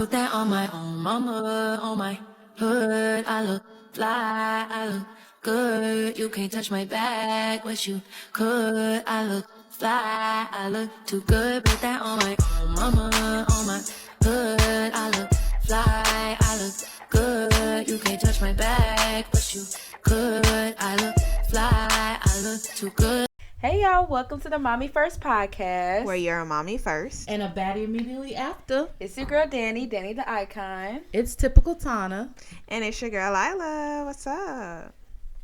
Put that on my own mama, on my hood. I look fly, I look good. You can't touch my bag, wish you could. I look fly, I look too good. Put that on my own mama, on my hood. I look fly, I look good. You can't touch my bag, wish you could. I look fly, I look too good. Hey y'all, welcome to the Mommy First podcast. Where you're a mommy first. And a baddie immediately after. It's your girl Danny the icon. It's typical Tana. And it's your girl Lila. What's up?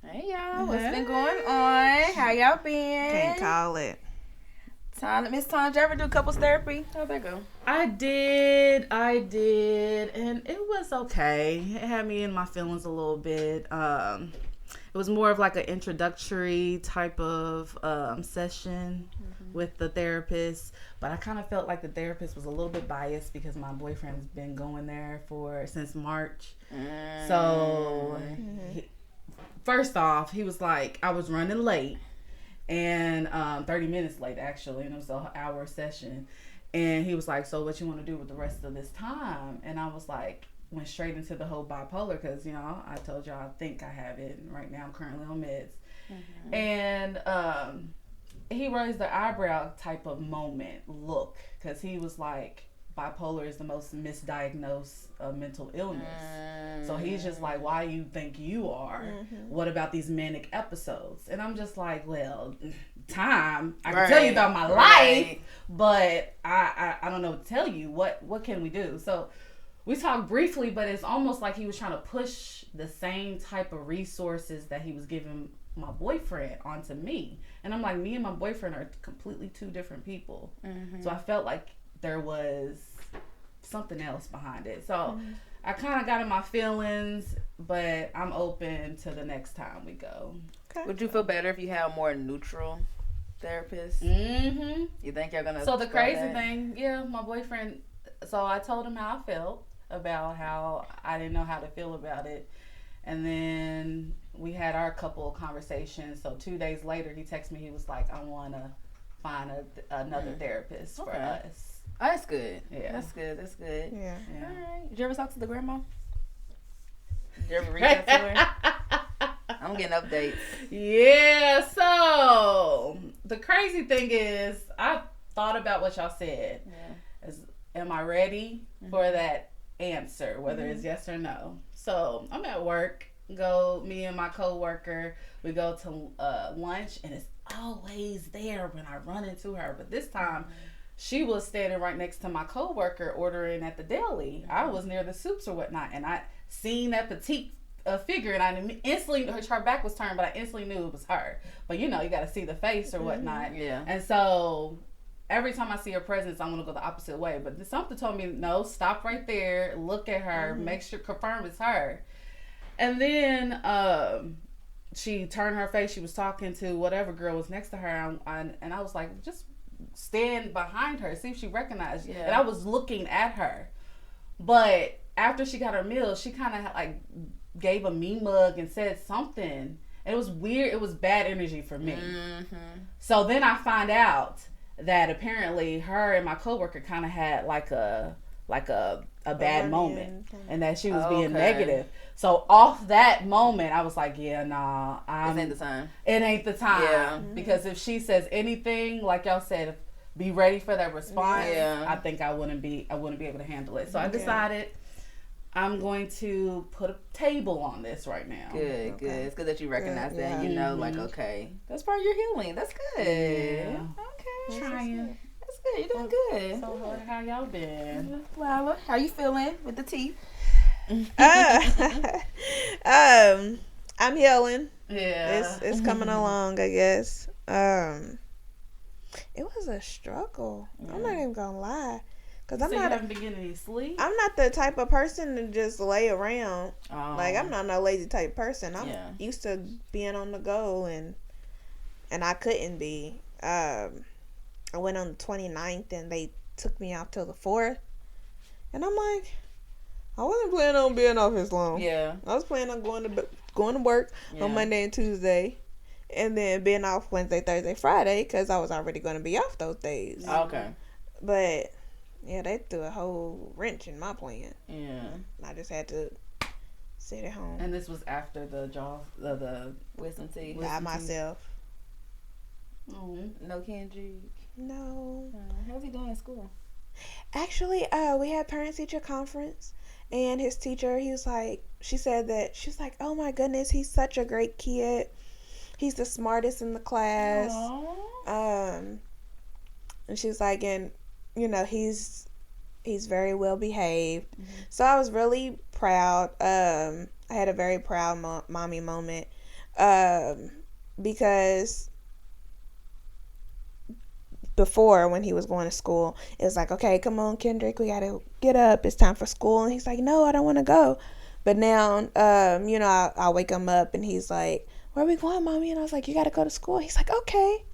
Hey y'all, what's been going on? How y'all been? Can't call it. Miss Tana, did you ever do couples therapy? How'd that go? I did, and it was okay. It had me in my feelings a little bit. It was more of like an introductory type of session with the therapist, but I kind of felt like the therapist was a little bit biased because my boyfriend's been going there since March. So first off, he was like, I was running late, and 30 minutes late actually, and it was an hour session. And he was like, so what you want to do with the rest of this time? And I was like, went straight into the whole bipolar because, you know, I told y'all I think I have it. And right now I'm currently on meds. And he raised the eyebrow type of look because he was like, bipolar is the most misdiagnosed mental illness. So he's just like, why you think you are? What about these manic episodes? And I'm just like, well, I can tell you about my life, but I don't know what to tell you. What can we do? So we talked briefly, but it's almost like he was trying to push the same type of resources that he was giving my boyfriend onto me. And I'm like, me and my boyfriend are completely two different people. So I felt like there was something else behind it. So I kind of got in my feelings, but I'm open to the next time we go. Okay. Would you feel better if you had a more neutral therapist? You think you're gonna? So the crazy thing, my boyfriend. So I told him how I felt about how I didn't know how to feel about it, and then we had our couple of conversations. So 2 days later, he texted me. He was like, "I want to find another therapist for us." Oh, that's good. Yeah, that's good. Yeah. All right. Did you ever talk to the grandma? Did you ever reach out to her? I'm getting updates. Yeah. So the crazy thing is, I thought about what y'all said. Yeah. Am I ready for that answer, whether it's yes or no? So I'm at work. Me and my coworker, we go to lunch, and it's always there when I run into her. But this time, she was standing right next to my coworker ordering at the deli. I was near the soups or whatnot, and I seen that petite figure, and I instantly, her back was turned, but I instantly knew it was her. But you know, you got to see the face or whatnot. Yeah. And so every time I see her presence, I want to go the opposite way. But something told me, no, stop right there, look at her, make sure, confirm it's her. And then she turned her face. She was talking to whatever girl was next to her. And I was like, just stand behind her, see if she recognized you. And I was looking at her. But after she got her meal, she kind of like gave a me mug and said something. And it was weird. It was bad energy for me. So then I find out that apparently her and my coworker kind of had like a bad moment, and that she was being negative. So off that moment, I was like, yeah, nah, it ain't the time. It ain't the time. Yeah. Because if she says anything, like y'all said, be ready for that response. Yeah. I think I wouldn't be able to handle it. So I decided I'm going to put a table on this right now. Good. It's good that you recognize that. You know, like, okay, that's part of your healing. That's good. Yeah. Okay. Trying. That's good. You're doing good. So how y'all been? Lila, how you feeling with the teeth? I'm healing. Yeah. It's coming along, I guess. It was a struggle. I'm not even gonna lie. Cause you haven't been getting any sleep? I'm not the type of person to just lay around. Like, I'm not no lazy type person. I'm used to being on the go, and I couldn't be. I went on the 29th, and they took me out till the 4th. And I'm like, I wasn't planning on being off as long. Yeah. I was planning on going to work on Monday and Tuesday, and then being off Wednesday, Thursday, Friday, because I was already going to be off those days. Okay. But Yeah, they threw a whole wrench in my plan. Yeah. I just had to sit at home. And this was after the wisdom teeth. By myself. Oh. No Kendrick. No. How's he doing in school? Actually, we had parent-teacher conference, and his teacher, she said that, she was like, oh my goodness, he's such a great kid. He's the smartest in the class. Aww. And she's like, and, you know, he's very well behaved. Mm-hmm. So I was really proud. I had a very proud mommy moment, because before, when he was going to school, it was like, okay, come on, Kendrick, we gotta get up, it's time for school. And he's like, no, I don't want to go. But now, you know, I'll wake him up and he's like, where are we going, mommy? And I was like, you gotta go to school. He's like, okay.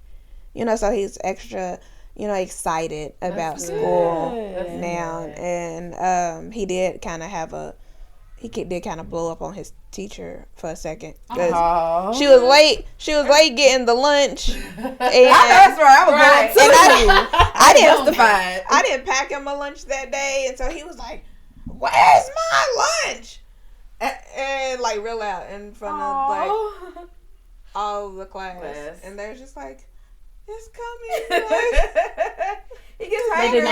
You know, so he's extra, you know, excited about school now. And he did kind of blow up on his teacher for a second, because she was late getting the lunch. And that's right. I was right. I didn't pack him a lunch that day, and so he was like, "Where's my lunch?" And like real loud in front of like all the class, and they're just like, "It's coming." He gets hungry. They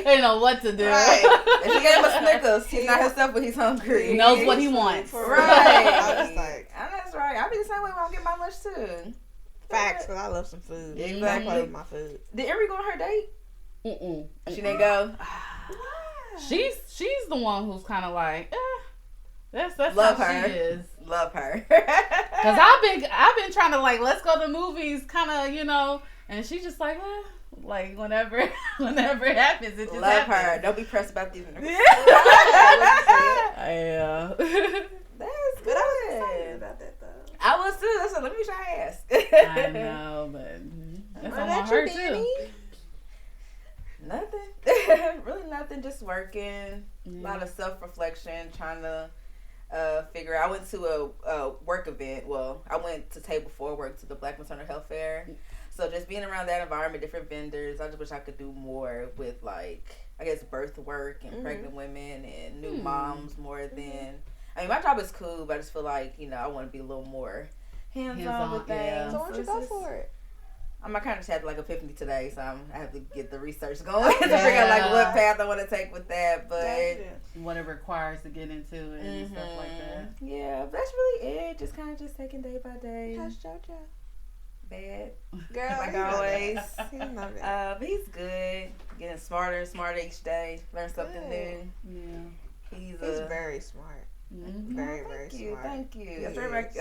didn't know what to do. Right. And she gave him a Snickers. He's not himself, but he's hungry. He knows what he wants. Right. I was like, that's right. I'll be the same way when I get my lunch too. Facts, because I love some food. Exactly. I love my food. Did Erie go on her date? Mm-mm. She didn't go. She's the one who's kind of like, that's love how her. she is. Love her. Because I've been trying to like, let's go to movies, kind of, you know, and she's just like, like whenever it happens, it just love happens. her. Don't be pressed about these. Yeah. That's good. But I was excited about that though. I was too. So let me try ass. I know, but that's on her too. Nothing. Really nothing. Just working. A lot of self-reflection. Trying to figure out. I went to a work event. Well, I went to Table 4 work to the Black Maternal Health Fair. So just being around that environment, different vendors, I just wish I could do more with, like, I guess, birth work and pregnant women and new moms more than... I mean, my job is cool, but I just feel like, you know, I want to be a little more hands-on with things. Yeah. So why don't you go for it? I kind of just had, like, epiphany today, so I have to get the research going to figure out, like, what path I want to take with that, but... what it requires to get into it and stuff like that. Yeah, that's really it. Just kind of just taking day by day. How's JoJo? Bad, girl, like always. But he's good. Getting smarter and smarter each day. Learn something new. Yeah, He's very smart. Mm-hmm. Very smart. Thank you. That's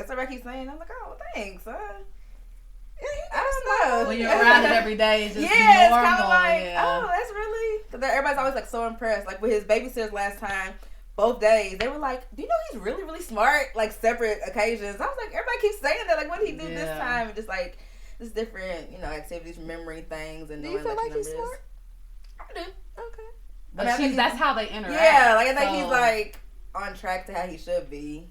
what I keep saying. I'm like, oh, thanks. Yeah, I don't know. When you're around it every day, it's just normal. It's kind of like, oh, that's really. Because everybody's always like so impressed. Like with his babysitters last time. Both days, they were like, do you know he's really, really smart? Like, separate occasions. I was like, everybody keeps saying that. Like, what did he do this time? And just, like, just different, you know, activities, remembering things. And do you feel like he's smart? I do. Okay. But I mean, that's how they interact. Yeah, like, I think he's, like, on track to how he should be.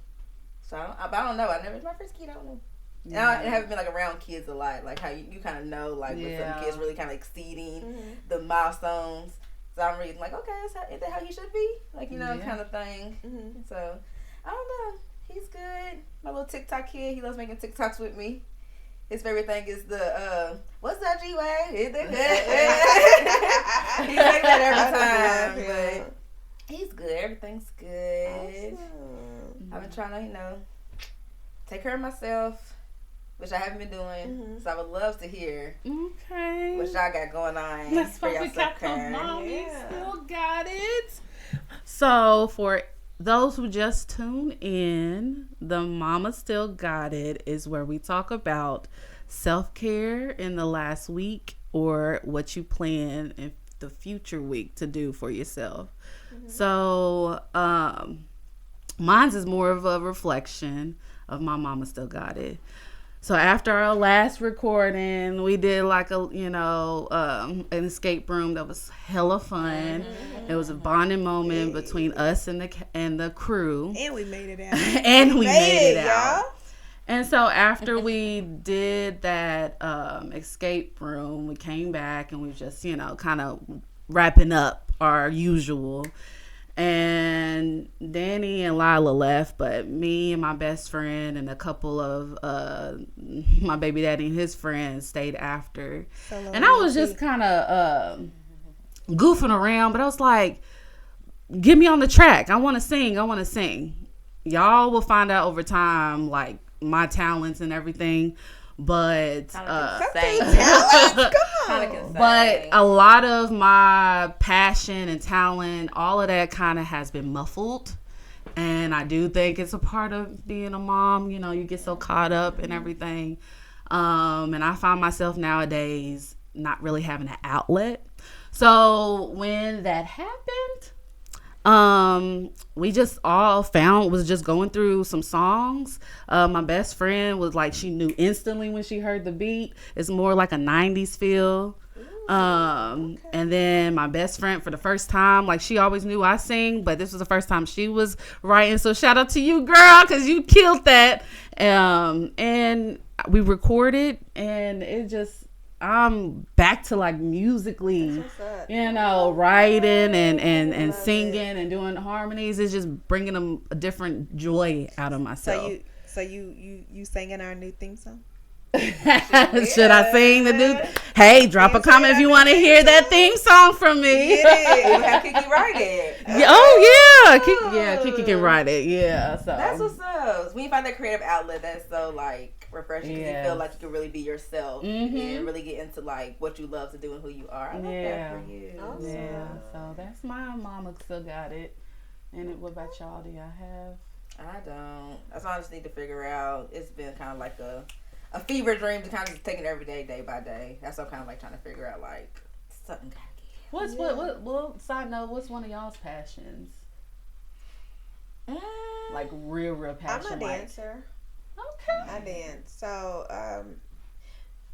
So, I don't know. It's my first kid. I don't know. And I haven't been, like, around kids a lot. Like, how you kind of know, like, with some kids really kind of exceeding the milestones. So I'm reading like, okay, is that how he should be? Like, you know, kind of thing. Mm-hmm. So, I don't know. He's good. My little TikTok kid, he loves making TikToks with me. His favorite thing is the, what's that G-Way? He like that every time. But he's good. Everything's good. Awesome. I've been trying to, you know, take care of myself, which I haven't been doing. So I would love to hear what y'all got going on. That's what we got the mommy still got it. So for those who just tuned in, the Mama Still Got It is where we talk about self-care in the last week or what you plan in the future week to do for yourself. So mine's is more of a reflection of my Mama Still Got It. So after our last recording, we did like a, you know, an escape room that was hella fun. It was a bonding moment between us and the crew. And we made it out. And we made it out. Y'all. And so after we did that escape room, we came back and we just, you know, kind of wrapping up our usual. And Danny and Lila left, but me and my best friend and a couple of my baby daddy and his friends stayed after. And I was just kind of goofing around, but I was like, get me on the track. I want to sing. Y'all will find out over time, like, my talents and everything. But but a lot of my passion and talent, all of that kind of has been muffled. And I do think it's a part of being a mom. You know, you get so caught up in everything. And I find myself nowadays not really having an outlet. So when that happened, we just all was just going through some songs. My best friend was like, she knew instantly when she heard the beat. It's more like a 90s feel. And then my best friend, for the first time, like, she always knew I sing, but this was the first time she was writing. So shout out to you, girl, because you killed that. And we recorded, and it just, I'm back to, like, musically, you know, writing and singing and doing harmonies. It's just bringing them a different joy out of myself. So you singing our new theme song? Should I sing the new? Hey, drop a comment if you want to hear that theme song from me. Yeah, have Kiki write it. Kiki can write it. Yeah, so that's what's up. When you find that creative outlet, that's so, like, refreshing, because you feel like you can really be yourself and really get into, like, what you love to do and who you are. I love that for you. Awesome. Yeah, so that's my mama still got it. And what about y'all? Do y'all have? I don't. That's what I just need to figure out. It's been kind of like a fever dream to kind of just take it every day, day by day. That's what I'm kind of like trying to figure out, like, something gotta give. What side note, what's one of y'all's passions? Like real passion. I'm a dancer. Okay. I dance. So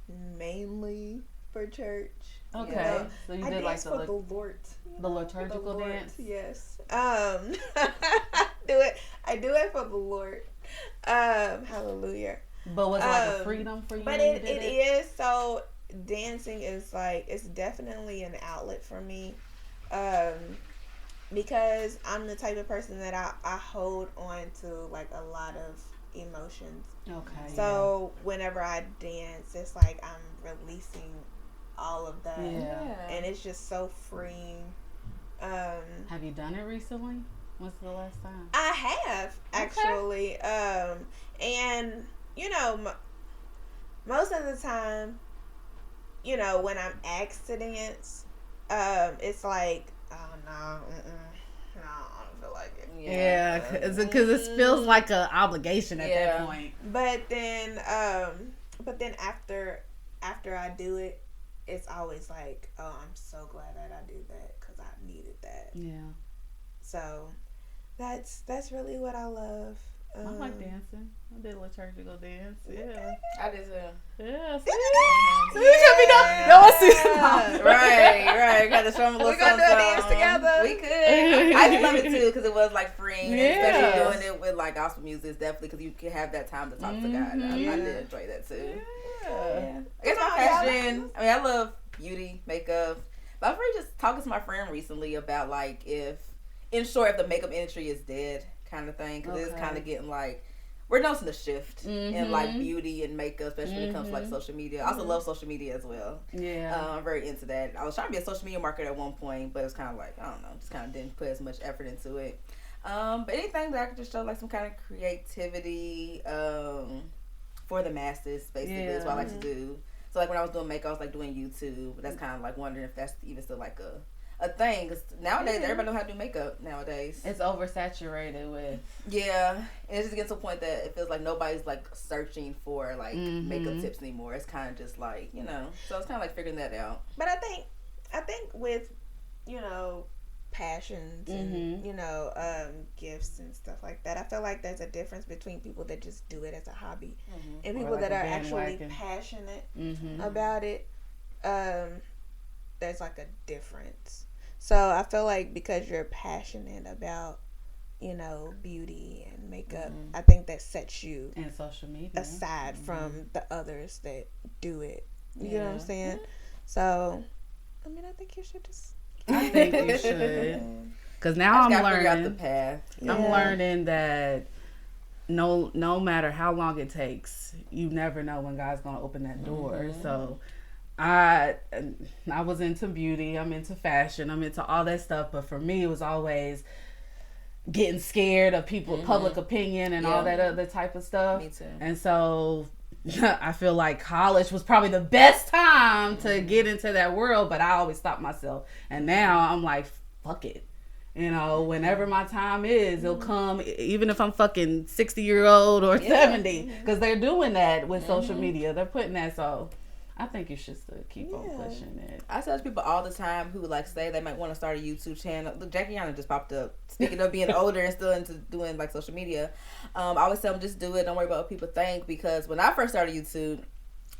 mainly for church. Okay. You know? So you I did, like, dance for the Lord. The liturgical dance? Yes. I do it for the Lord. Hallelujah. But was it like a freedom for you? But it is. So dancing is, like, it's definitely an outlet for me. Because I'm the type of person that I hold on to, like, a lot of emotions. Okay. So whenever I dance, it's like I'm releasing all of that. Yeah. And it's just so freeing. Have you done it recently? When's the last time? I have, actually. Okay. And, you know, most of the time, you know, when I'm asked to dance, it's like, oh, no, I don't feel like it. Yeah, because it feels like an obligation at that point. But then after I do it, it's always like, oh, I'm so glad that I did that, because I needed that. Yeah. So that's really what I love. I like dancing. I did a liturgical dance. Yeah. I did too. Yeah. Right. Got to show them a little We gonna do a dance together. We could. I just love it too, because it was, like, freeing. Especially doing it with, like, gospel music, definitely, because you can have that time to talk to God. I did enjoy that too. Yeah. I guess my passion, I mean, I love beauty, makeup. But I've really just talking to my friend recently about, like, if the makeup industry is dead, kind of thing, because it's kind of getting, like, we're noticing a shift in, like, beauty and makeup, especially when it comes to, like, social media. I also love social media as well. Yeah. I'm very into that. I was trying to be a social media marketer at one point, but it was kind of like, I don't know, just kind of didn't put as much effort into it. But anything that I could just show, like, some kind of creativity for the masses, basically, is what I like to do. So, like, when I was doing makeup, I was, like, doing YouTube. But that's kind of, like, wondering if that's even still, like, a thing, because nowadays everybody knows how to do makeup nowadays. It's oversaturated with. Yeah, and it's just getting to a point that it feels like nobody's, like, searching for, like, makeup tips anymore. It's kind of just like, you know, so it's kind of like figuring that out. But I think with, you know, passions and, you know, gifts and stuff like that, I feel like there's a difference between people that just do it as a hobby and people that are actually passionate about it. There's, like, a difference. So I feel like because you're passionate about, you know, beauty and makeup, I think that sets you and social media aside from the others that do it. You know what I'm saying? So, I mean, I think you should just I think you should. Because now I'm learning. Out the path. Yeah. I'm learning that no matter how long it takes, you never know when God's gonna open that door. Mm-hmm. So I was into beauty, I'm into fashion, I'm into all that stuff, but for me it was always getting scared of people, public opinion and all that other type of stuff. Me too. And so I feel like college was probably the best time to get into that world, but I always stopped myself. And now I'm like, fuck it. You know, whenever my time is, it'll come, even if I'm fucking 60-year-old or 70, because they're doing that with social media. They're putting that, so I think you should still keep on pushing it. I tell people all the time who like say they might want to start a YouTube channel. Look, Jackie Yana just popped up. Speaking of being older and still into doing like social media, I always tell them just do it. Don't worry about what people think, because when I first started YouTube,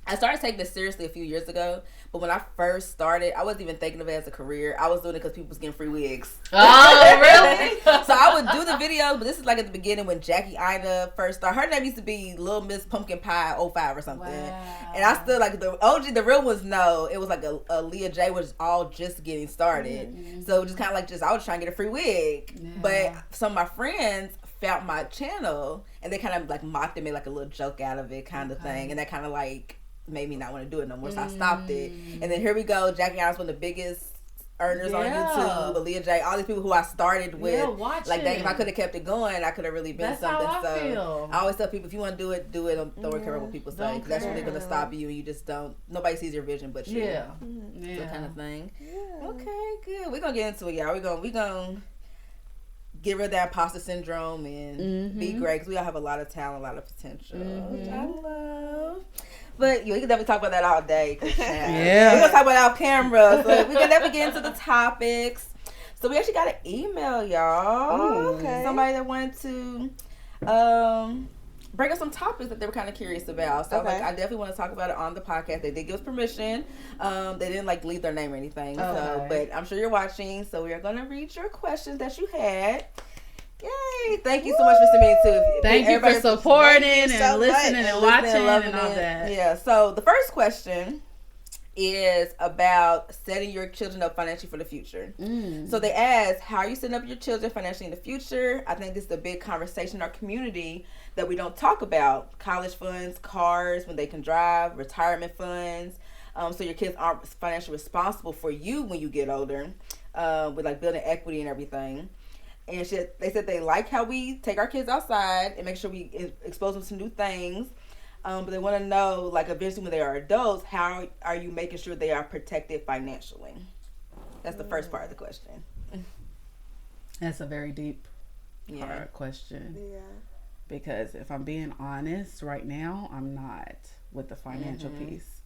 I started taking this seriously a few years ago, but when I first started, I wasn't even thinking of it as a career. I was doing it because people was getting free wigs. Oh, really? So I would do the videos, but this is like at the beginning when Jackie Ina first started. Her name used to be Little Miss Pumpkin Pie 05 or something. Wow. And I still like the OG, the real ones know it was like a Leah J was all just getting started. Mm-hmm. So just kind of like I was trying to get a free wig. Yeah. But some of my friends found my channel and they kind of like mocked it, made like a little joke out of it kind of thing. And that kind of like made me not want to do it no more, so I stopped it. And then here we go. Jackie Ana's one of the biggest earners on YouTube. Aaliyah J, all these people who I started with, like that. If I could have kept it going, I could have really been that's something. How I feel. I always tell people, if you want to do it, do it. Don't worry about what people say, because that's really gonna stop you, and you just don't. Nobody sees your vision but you. Yeah, that kind of thing. Yeah. Okay, good. We're gonna get into it, y'all. We're gonna get rid of that imposter syndrome and be great, because we all have a lot of talent, a lot of potential, which I love. But we can definitely talk about that all day. We're going to talk about it off camera. So we can definitely get into the topics. So we actually got an email, y'all. Oh, okay. Somebody that wanted to bring us some topics that they were kind of curious about. So I definitely want to talk about it on the podcast. They did give us permission. They didn't like leave their name or anything. Okay. So, but I'm sure you're watching. So we are going to read your questions that you had. Yay! Thank you so much for submitting too. Thank you for supporting and listening and watching and all that. Yeah. So the first question is about setting your children up financially for the future. So they ask, how are you setting up your children financially in the future? I think this is a big conversation in our community that we don't talk about. College funds, cars when they can drive, retirement funds. So your kids aren't financially responsible for you when you get older, with like building equity and everything. And they said they like how we take our kids outside and make sure we expose them to new things. But they want to know, like, eventually when they are adults, how are you making sure they are protected financially? That's the first part of the question. That's a very deep, hard question. Yeah. Because if I'm being honest, right now, I'm not with the financial piece.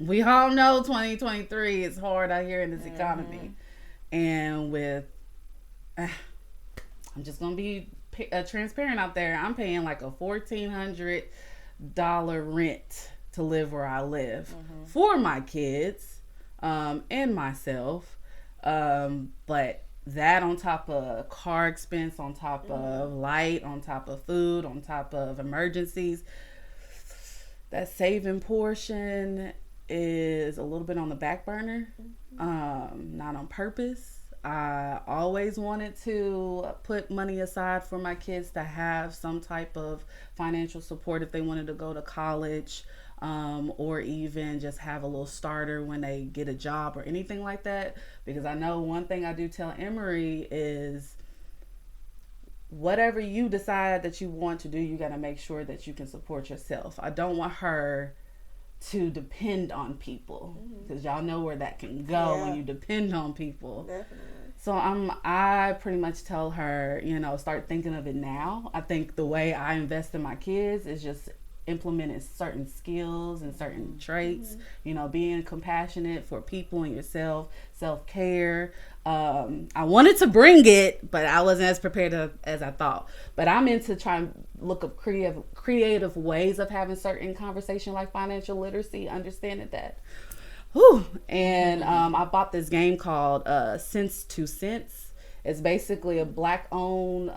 We all know 2023 is hard out here in this economy. And with... I'm just gonna be transparent out there. I'm paying like a $1,400 rent to live where I live for my kids and myself. But that on top of car expense, on top of light, on top of food, on top of emergencies, that saving portion is a little bit on the back burner, not on purpose. I always wanted to put money aside for my kids to have some type of financial support if they wanted to go to college, or even just have a little starter when they get a job or anything like that. Because I know one thing I do tell Emery is, whatever you decide that you want to do, you got to make sure that you can support yourself. I don't want her to depend on people, because y'all know where that can go when you depend on people. Definitely. So I pretty much tell her, start thinking of it now. I think the way I invest in my kids is just implementing certain skills and certain traits, being compassionate for people and yourself, self-care. I wanted to bring it, but I wasn't as prepared as I thought. But I'm into trying to look up creative ways of having certain conversation, like financial literacy, understanding that. And I bought this game called Sense to Sense. It's basically a Black-owned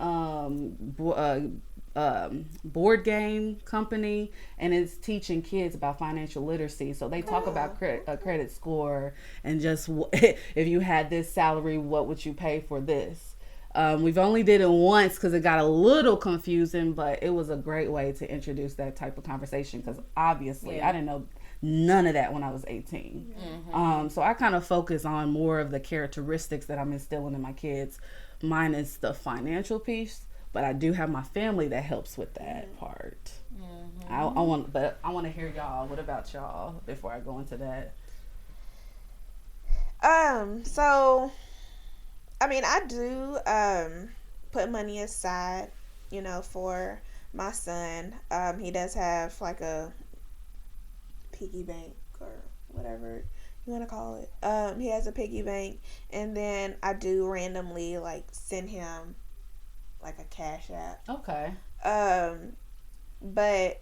board game company, and it's teaching kids about financial literacy. So they talk about a credit score and just if you had this salary, what would you pay for this? We've only did it once because it got a little confusing, but it was a great way to introduce that type of conversation because obviously I didn't know none of that when I was 18. So I kind of focus on more of the characteristics that I'm instilling in my kids. Mine is the financial piece, but I do have my family that helps with that part. I want to hear y'all. What about y'all before I go into that? So, I mean, I do put money aside, for my son. He does have like a piggy bank or whatever you want to call it. He has a piggy bank, and then I do randomly like send him like a Cash App. Okay. But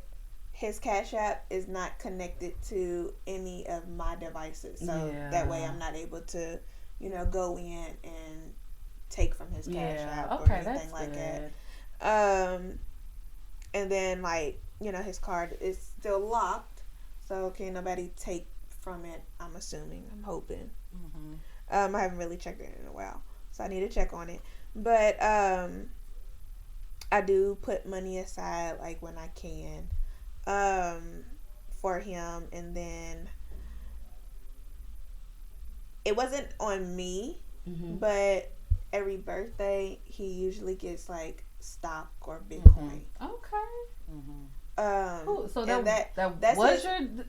his Cash App is not connected to any of my devices, so that way I'm not able to, go in and take from his Cash App or anything like that. And then like his card is still locked, so can't nobody take from it. I'm assuming. I'm hoping. I haven't really checked it in a while, so I need to check on it. But I do put money aside like when I can for him, and then it wasn't on me, but every birthday he usually gets like stock or Bitcoin. Okay. So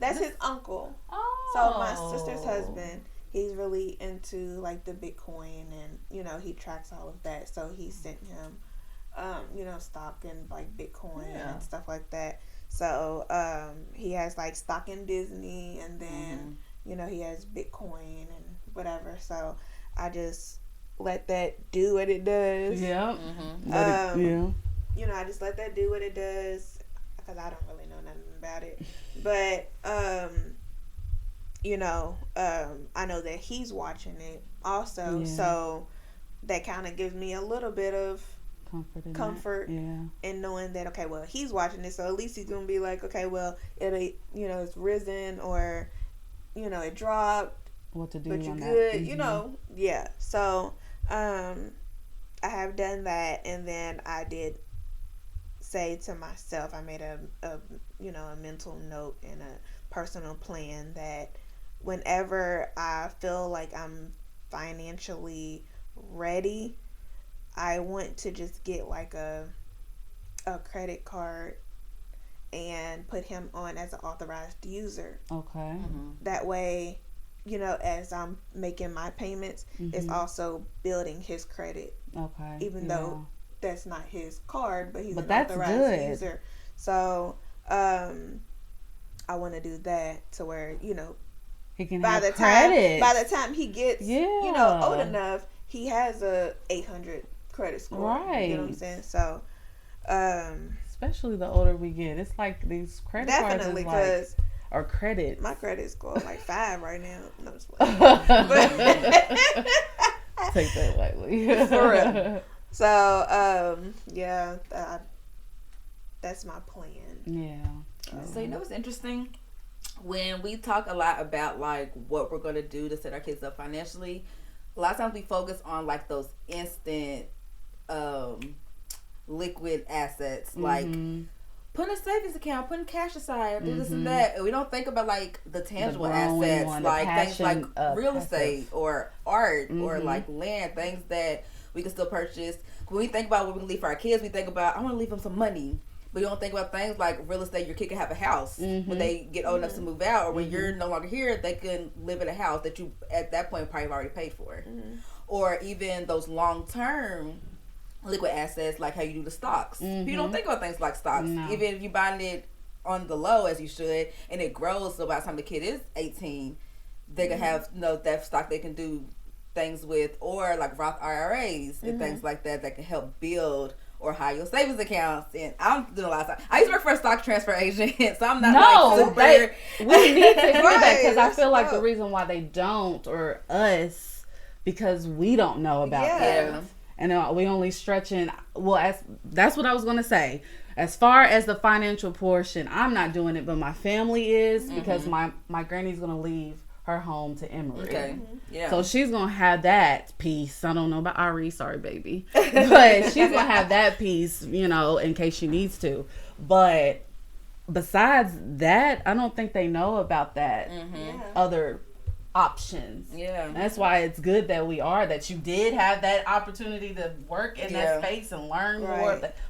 that's his uncle. Oh. So my sister's husband, he's really into like the Bitcoin, and he tracks all of that. So he sent him stock in like Bitcoin and stuff like that. So he has like stock in Disney, and then he has Bitcoin and whatever. So I just let that do what it does. Yeah. I just let that do what it does because I don't really know nothing about it. But I know that he's watching it also, so that kind of gives me a little bit of comfort in knowing that, okay, well, he's watching it, so at least he's gonna be like, okay, well, it's risen, or it dropped, what to do, but you're good, so I have done that. And then I did say to myself, I made a mental note and a personal plan that whenever I feel like I'm financially ready, I want to just get like a credit card and put him on as an authorized user. Okay. That way, as I'm making my payments, it's also building his credit. Okay. Even though that's not his card, but he's an authorized user. So I want to do that to where, he can by have the credit. By the time he gets old enough, he has a 800 credit score. Right. You know what I'm saying? So especially the older we get, it's like these credit cards is like, or credit. My credit score is like 5 right now. No, I'm just Take that lightly. For real. So that's my plan. Yeah. So what's interesting? When we talk a lot about like what we're going to do to set our kids up financially, a lot of times we focus on like those instant liquid assets, like putting a savings account, putting cash aside, do this and that. And we don't think about like the tangible assets, like things like real estate or art or like land, things that we can still purchase. When we think about what we can leave for our kids, we think about, I want to leave them some money. But you don't think about things like real estate. Your kid can have a house when they get old enough to move out, or when you're no longer here, they can live in a house that you at that point probably have already paid for. Or even those long-term liquid assets, like how you do the stocks. You don't think about things like stocks. Even if you're buying it on the low, as you should, and it grows, so by the time the kid is 18, they can have that stock they can do things with, or like Roth IRAs and things like that can help build or high yield savings accounts. And I'm doing a lot of stuff. I used to work for a stock transfer agent, so I'm not super. We need to hear that, because I feel like the reason why they don't, or us, because we don't know about that. And we only stretching. Well, that's what I was gonna say. As far as the financial portion, I'm not doing it, but my family is, because my granny's gonna leave her home to Emory. Okay. Yeah. So she's gonna have that piece. I don't know about Ari, sorry baby, but she's gonna have that piece, you know, in case she needs to. But besides that, I don't think they know about that other options. Yeah. That's why it's good that you did have that opportunity to work in that space and learn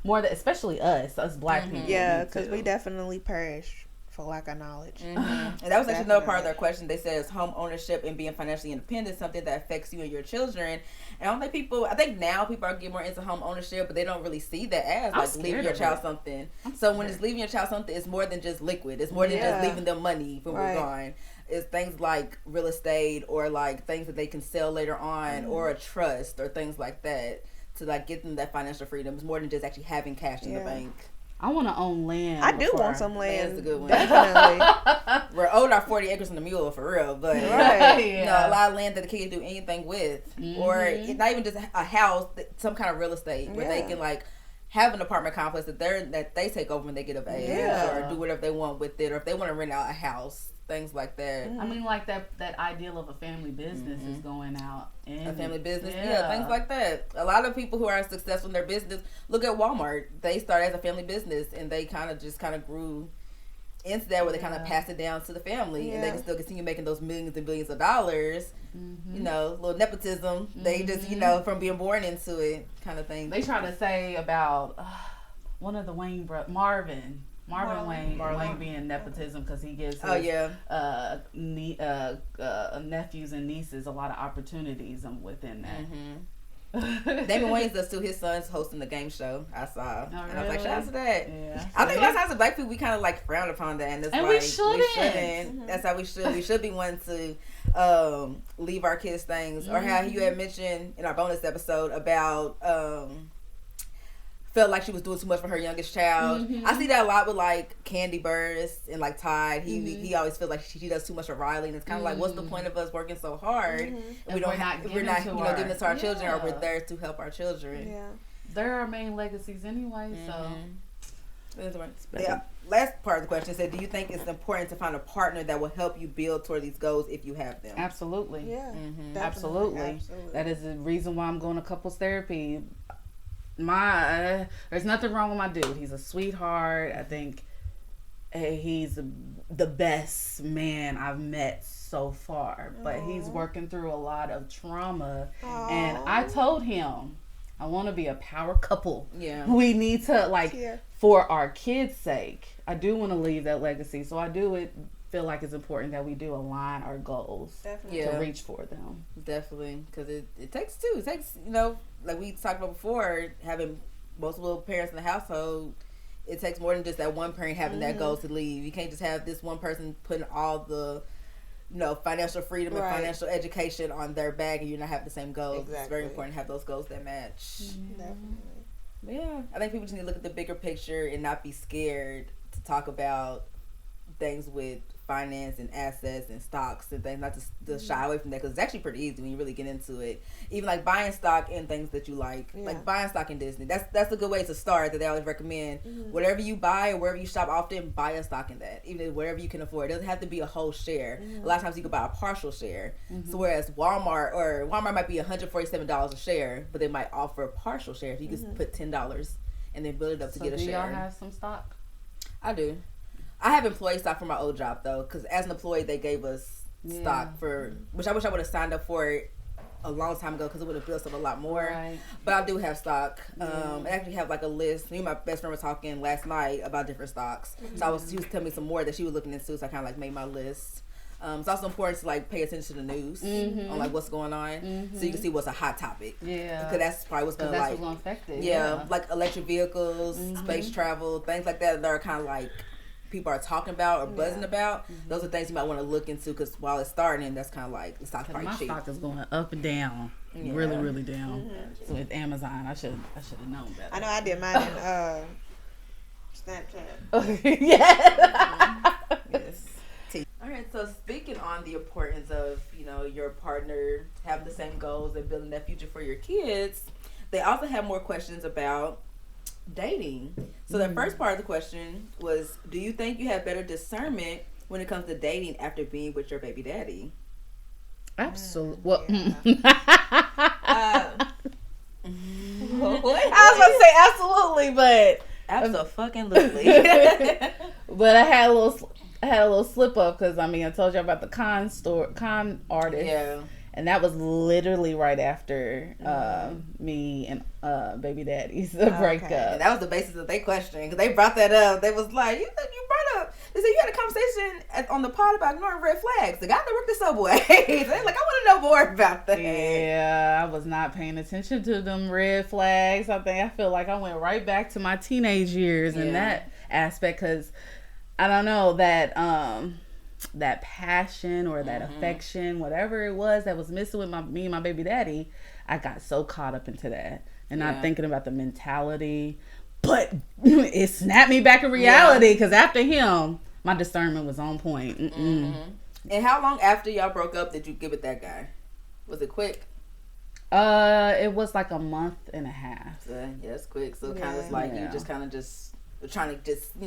more, especially us Black people. Yeah, because we definitely perish for lack of knowledge. And that was actually another part of their question. They said, is home ownership and being financially independent something that affects you and your children? And I think now people are getting more into home ownership, but they don't really see that as like leaving your child something. So when it's leaving your child something, it's more than just liquid. It's more than just leaving them money when we're gone. It's things like real estate, or like things that they can sell later on, or a trust, or things like that, to like get them that financial freedom. It's more than just actually having cash in the bank. I want to own land. I do want some land. That's a good one. Definitely. We're owed our 40 acres and a mule for real, but you know, a lot of land that the kid can do anything with, or not even just a house, some kind of real estate where they can like have an apartment complex that they take over when they get of age, or do whatever they want with it, or if they want to rent out a house. Things like that. I mean, like that ideal of a family business is going out. And a family business, things like that. A lot of people who are successful in their business, look at Walmart. They started as a family business, and they kind of grew into that, where they kind of passed it down to the family, and they can still continue making those millions and billions of dollars. You know, little nepotism. They just, you know, from being born into it, kind of thing. They try to say about one of the Wayne brothers, Marvin Wayne being nepotism, because he gives his nephews and nieces a lot of opportunities within that. Damon Wayans does too. His son's hosting the game show. I saw, and I was like, shout out to that. Yeah. I think a lot of times as Black people, we kind of like frown upon that, and it's and like, we shouldn't. That's how we should. We should be one to leave our kids things, or how you had mentioned in our bonus episode about felt like she was doing too much for her youngest child. I see that a lot with like Candy Burris and like Tide. He always feels like she does too much for Riley, and it's kind of like, what's the point of us working so hard and we're not giving it to our children, or we're there to help our children. They're our main legacies anyway. So the last part of the question said, do you think it's important to find a partner that will help you build toward these goals if you have them? Absolutely. Absolutely. That is the reason why I'm going to couples therapy. There's nothing wrong with my dude. He's a sweetheart. I think he's the best man I've met so far, but he's working through a lot of trauma. And I told him, I want to be a power couple. We need to for our kids' sake, I do want to leave that legacy. So I do feel like it's important that we do align our goals to reach for them. Definitely, because it takes two. It takes, you know, like we talked about before, having multiple parents in the household. It takes more than just that one parent having that goal to leave. You can't just have this one person putting all the, you know, financial freedom and financial education on their back, and you're not having the same goals. It's very important to have those goals that match. Definitely. But yeah, I think people just need to look at the bigger picture and not be scared to talk about things with finance and assets and stocks and things, not to shy away from that, because it's actually pretty easy when you really get into it. Even like buying stock in things that you like buying stock in Disney. That's a good way to start, that they always recommend. Whatever you buy or wherever you shop often, buy a stock in that, even wherever you can afford. It doesn't have to be a whole share. A lot of times you can buy a partial share. So whereas Walmart might be $147 a share, but they might offer a partial share if you just put $10 and then build it up to get a share. Do y'all have some stock? I do. I have employee stock for my old job though, because as an employee they gave us stock for, which I wish I would have signed up for it a long time ago, because it would have built up a lot more. But I do have stock. I actually have like a list. Me and my best friend were talking last night about different stocks. So she was telling me some more that she was looking into, so I kind of like made my list. It's also important to like pay attention to the news on like what's going on, so you can see what's a hot topic. Because that's probably what's gonna affect it. Like electric vehicles, space travel, things like that are kind of like people are talking about or buzzing about. Those are things you might want to look into, because while it's starting, that's kind of like the stock's probably cheap. My stock is going up and down, really down. So with Amazon, I should have known better. I know I did mine in Snapchat. Yes. All right. So speaking on the importance of, you know, your partner having the same goals and building that future for your kids, they also have more questions about dating. So the first part of the question was, do you think you have better discernment when it comes to dating after being with your baby daddy? Absolutely. Well, I was about to say absolutely, but absolutely. But I had a little slip up because I told you about the con artist. Yeah. And that was literally right after me and baby daddy's breakup. And that was the basis of their question, because they brought that up. They was like, you brought up. They said you had a conversation on the pod about ignoring red flags. The guy that worked the subway. They're like, I want to know more about that. Yeah, I was not paying attention to them red flags. I feel like I went right back to my teenage years in that aspect, because I don't know that passion or that affection, whatever it was that was missing with me and my baby daddy, I got so caught up into that and not thinking about the mentality. But it snapped me back in reality, because after him, my discernment was on point. And how long after y'all broke up did you get with that guy? Was it quick? It was like a month and a half. So, it's quick. So kind of like you just kind of just trying to just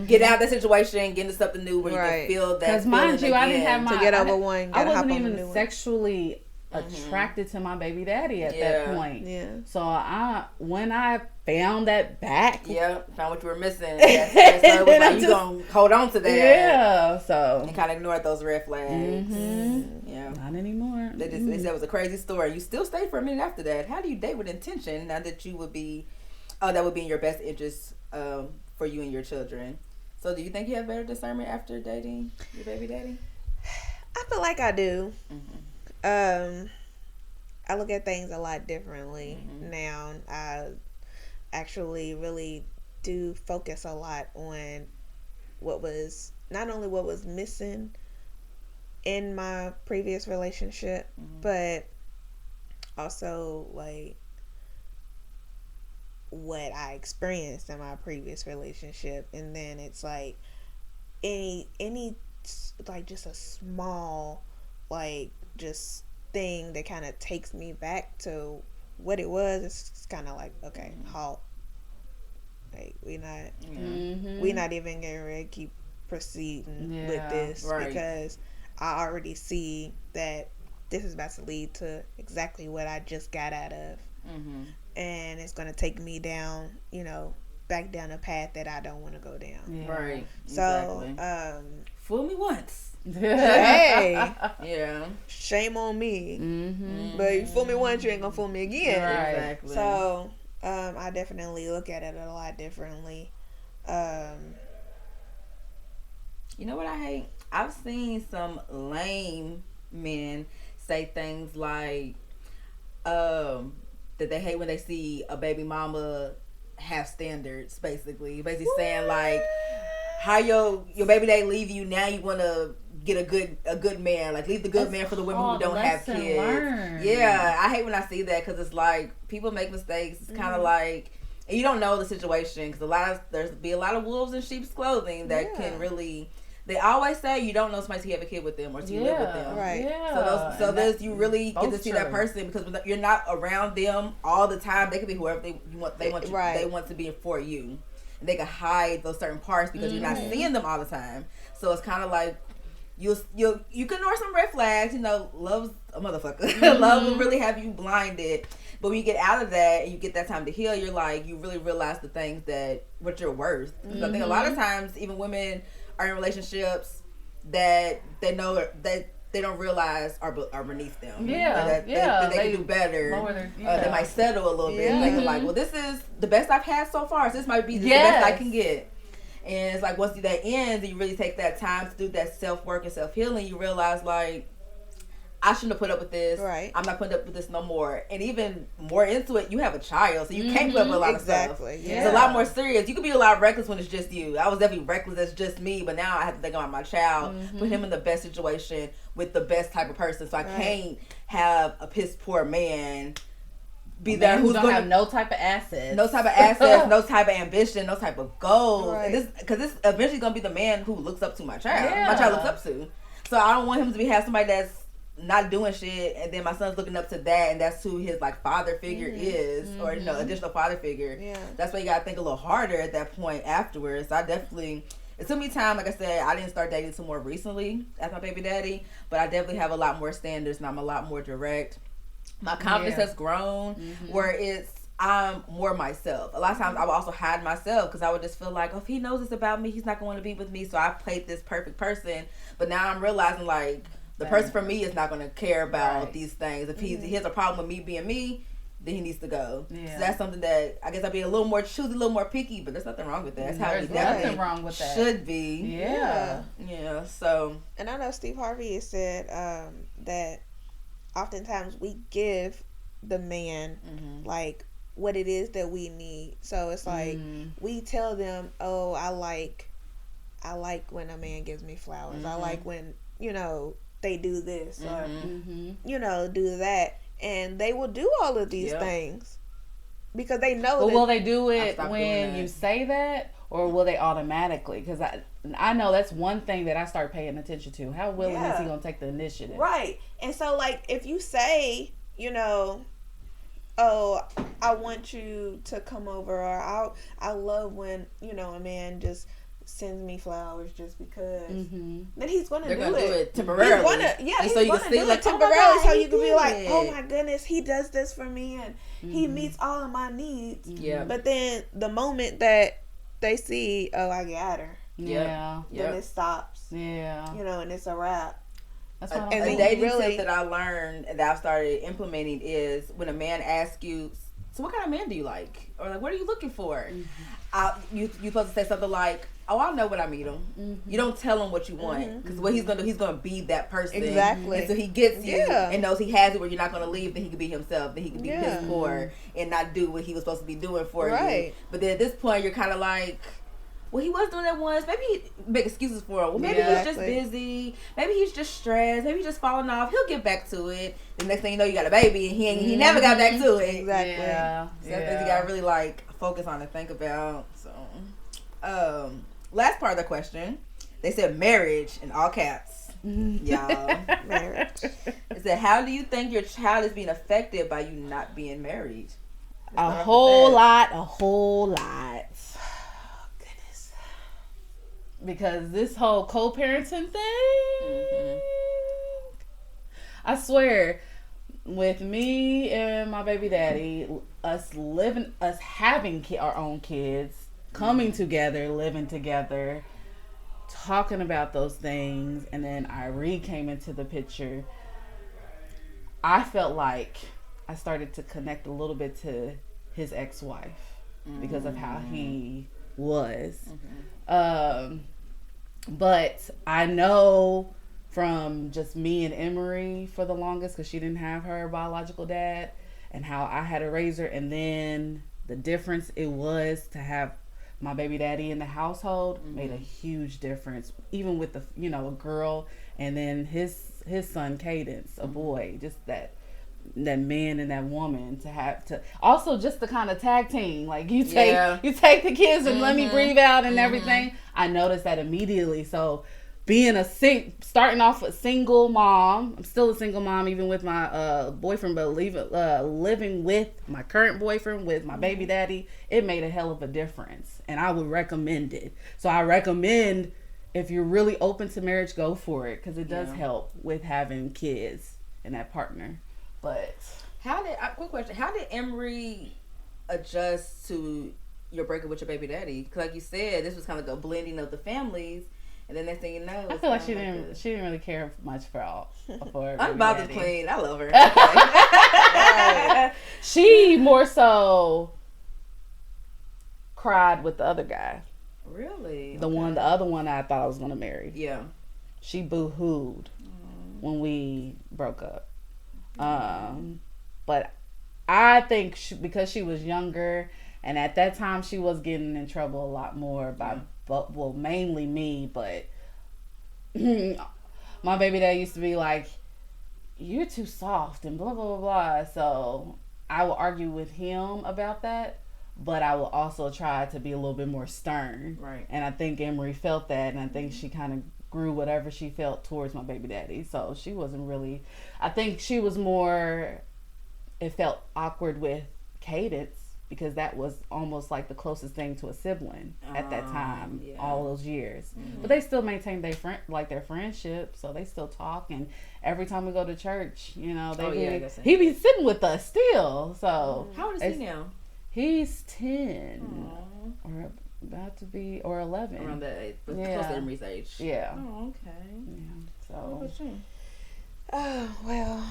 get out of the situation, get into something new where you can feel that. Because mind you, I didn't have to get over one. I wasn't even sexually attracted to my baby daddy at that point. Yeah. So when I found that back, found what you were missing. So it was like, you gonna hold on to that. Yeah. So and kind of ignored those red flags. Yeah. Not anymore. They said it was a crazy story. You still stayed for a minute after that. How do you date with intention now that you would be? That would be in your best interest. For you and your children. So do you think you have better discernment after dating your baby daddy? I feel like I do. I look at things a lot differently now. I actually really do focus a lot on not only what was missing in my previous relationship, but also like what I experienced in my previous relationship. And then it's like any like just a small like just thing that kind of takes me back to what it was. It's kind of like, okay, halt, like we not even getting ready to keep proceeding with this, because I already see that this is about to lead to exactly what I just got out of. And it's going to take me down, back down a path that I don't want to go down. Yeah. Right. So, exactly. Fool me once. Hey. Yeah. Shame on me. But you fool me once, you ain't going to fool me again. Right. Exactly. So, I definitely look at it a lot differently. You know what I hate? I've seen some lame men say things like, that they hate when they see a baby mama have standards, basically saying like, how your baby daddy leave you, now you want to get a good man, like leave the good man for the women who don't have kids. Yeah, I hate when I see that, because it's like people make mistakes. It's kind of like, and you don't know the situation, because there's a lot of wolves in sheep's clothing that can really. They always say you don't know somebody till you have a kid with them or till you live with them. Right. Yeah. So you really get to see that person, because you're not around them all the time. They can be whoever they want. They want to be for you. And they can hide those certain parts because you're not seeing them all the time. So it's kind of like you can ignore some red flags. Love's a motherfucker. Love will really have you blinded. But when you get out of that and you get that time to heal, you're like, you really realize the things what you're worth. Because I think a lot of times even women are in relationships that they know that they don't realize are beneath them. That they can do better. They might settle a little bit. They're like, well, this is the best I've had so far, so this might be the best I can get. And it's like, once that ends and you really take that time to do that self-work and self-healing, you realize like, I shouldn't have put up with this. Right. I'm not putting up with this no more. And even more into it, you have a child, so you can't put up with a lot of stuff. Yeah. It's a lot more serious. You can be a lot reckless when it's just you. I was definitely reckless as just me, but now I have to think about my child, put him in the best situation with the best type of person. So I can't have a piss poor man be there who's going to have no type of assets, no type of ambition, no type of goals. Because this eventually going to be the man who looks up to my child. Yeah. My child looks up to. So I don't want him to have somebody that's not doing shit, and then my son's looking up to that, and that's who his like father figure is, or additional father figure. Yeah, that's why you gotta think a little harder at that point afterwards. I definitely. It took me time, like I said, I didn't start dating until more recently as my baby daddy, but I definitely have a lot more standards and I'm a lot more direct. My confidence has grown where I'm more myself. A lot of times I would also hide myself because I would just feel like, oh, if he knows this about me, he's not going to be with me. So I played this perfect person. But now I'm realizing like the person for me is not going to care about these things. If he has a problem with me being me, then he needs to go. Yeah. So that's something that I guess I'll be a little more choosy, a little more picky, but there's nothing wrong with that. That's how we definitely wrong with that. Should be. Yeah. Yeah. So. And I know Steve Harvey has said that oftentimes we give the man like what it is that we need. So it's like we tell them, oh, I like when a man gives me flowers. I like when, they do this or, do that. And they will do all of these things because they know. But will they do it when you say that, or will they automatically? Because I know that's one thing that I start paying attention to. How willing is he gonna take the initiative? Right. And so, like, if you say, oh, I want you to come over, or I love when a man just sends me flowers just because, then he's gonna do it temporarily. He's so gonna do it temporarily, so you can be like, oh my goodness, he does this for me and he meets all of my needs. Yeah. But then the moment that they see, oh, I got her, then it stops. Yeah. And it's a wrap. That's what a dating tip that I learned and that I've started implementing is when a man asks you, so what kind of man do you like? Or like, what are you looking for? You're supposed to say something like, oh, I'll know when I meet him. You don't tell him what you want. Because what he's going to do, he's going to be that person. Exactly. And so he gets you and knows he has it where you're not going to leave. Then he can be himself. Then he can be his for and not do what he was supposed to be doing for you. But then at this point, you're kind of like, well, he was doing that once. Maybe he make excuses for him. Well, maybe he's just busy. Maybe he's just stressed. Maybe he's just falling off. He'll get back to it. The next thing you know, you got a baby, and he never got back to it. Exactly. Yeah. So that's things you gotta really like focus on and think about. So, last part of the question, they said marriage in all caps. Y'all, marriage. It said, how do you think your child is being affected by you not being married? A whole lot. Because this whole co-parenting thing, I swear, with me and my baby daddy, us having our own kids, coming together, living together, talking about those things, and then Irie came into the picture, I felt like I started to connect a little bit to his ex-wife because of how he was. But I know from just me and Emery for the longest, because she didn't have her biological dad, and how I had to raise her, and then the difference it was to have my baby daddy in the household made a huge difference, even with the a girl, and then his son Cadence, a boy, just that man and that woman to have to also just the kind of tag team, like you take the kids and let me breathe out and everything. I noticed that immediately. So being starting off a single mom, I'm still a single mom even with my boyfriend, but living with my current boyfriend with my baby daddy, it made a hell of a difference, and I would recommend it. So I recommend, if you're really open to marriage, go for it, because it does help with having kids and that partner. But quick question, how did Emery adjust to your breakup with your baby daddy? Because like you said, this was kind of like a blending of the families, and then next thing you know, I feel like she didn't really care much for unbothered queen. I love her. Okay. She more so cried with the other guy. Really? The other one I thought I was gonna marry. Yeah. She boo-hooed when we broke up. But I think because she was younger, and at that time she was getting in trouble a lot more by, mainly me, but my baby dad used to be like, you're too soft and blah, blah, blah, blah. So I will argue with him about that, but I will also try to be a little bit more stern. Right. And I think Emery felt that, and I think she kind of outgrew whatever she felt towards my baby daddy. So she wasn't really, I think she was more, it felt awkward with Cadence because that was almost like the closest thing to a sibling at that time, all those years. But they still maintained their friendship, so they still talk. And every time we go to church, you know, he be sitting with us still. So how old is he now? He's 10 or about to be, or 11. Around that age, but close to Emery's age. Yeah. Oh, okay. Yeah. So. What about you? Well,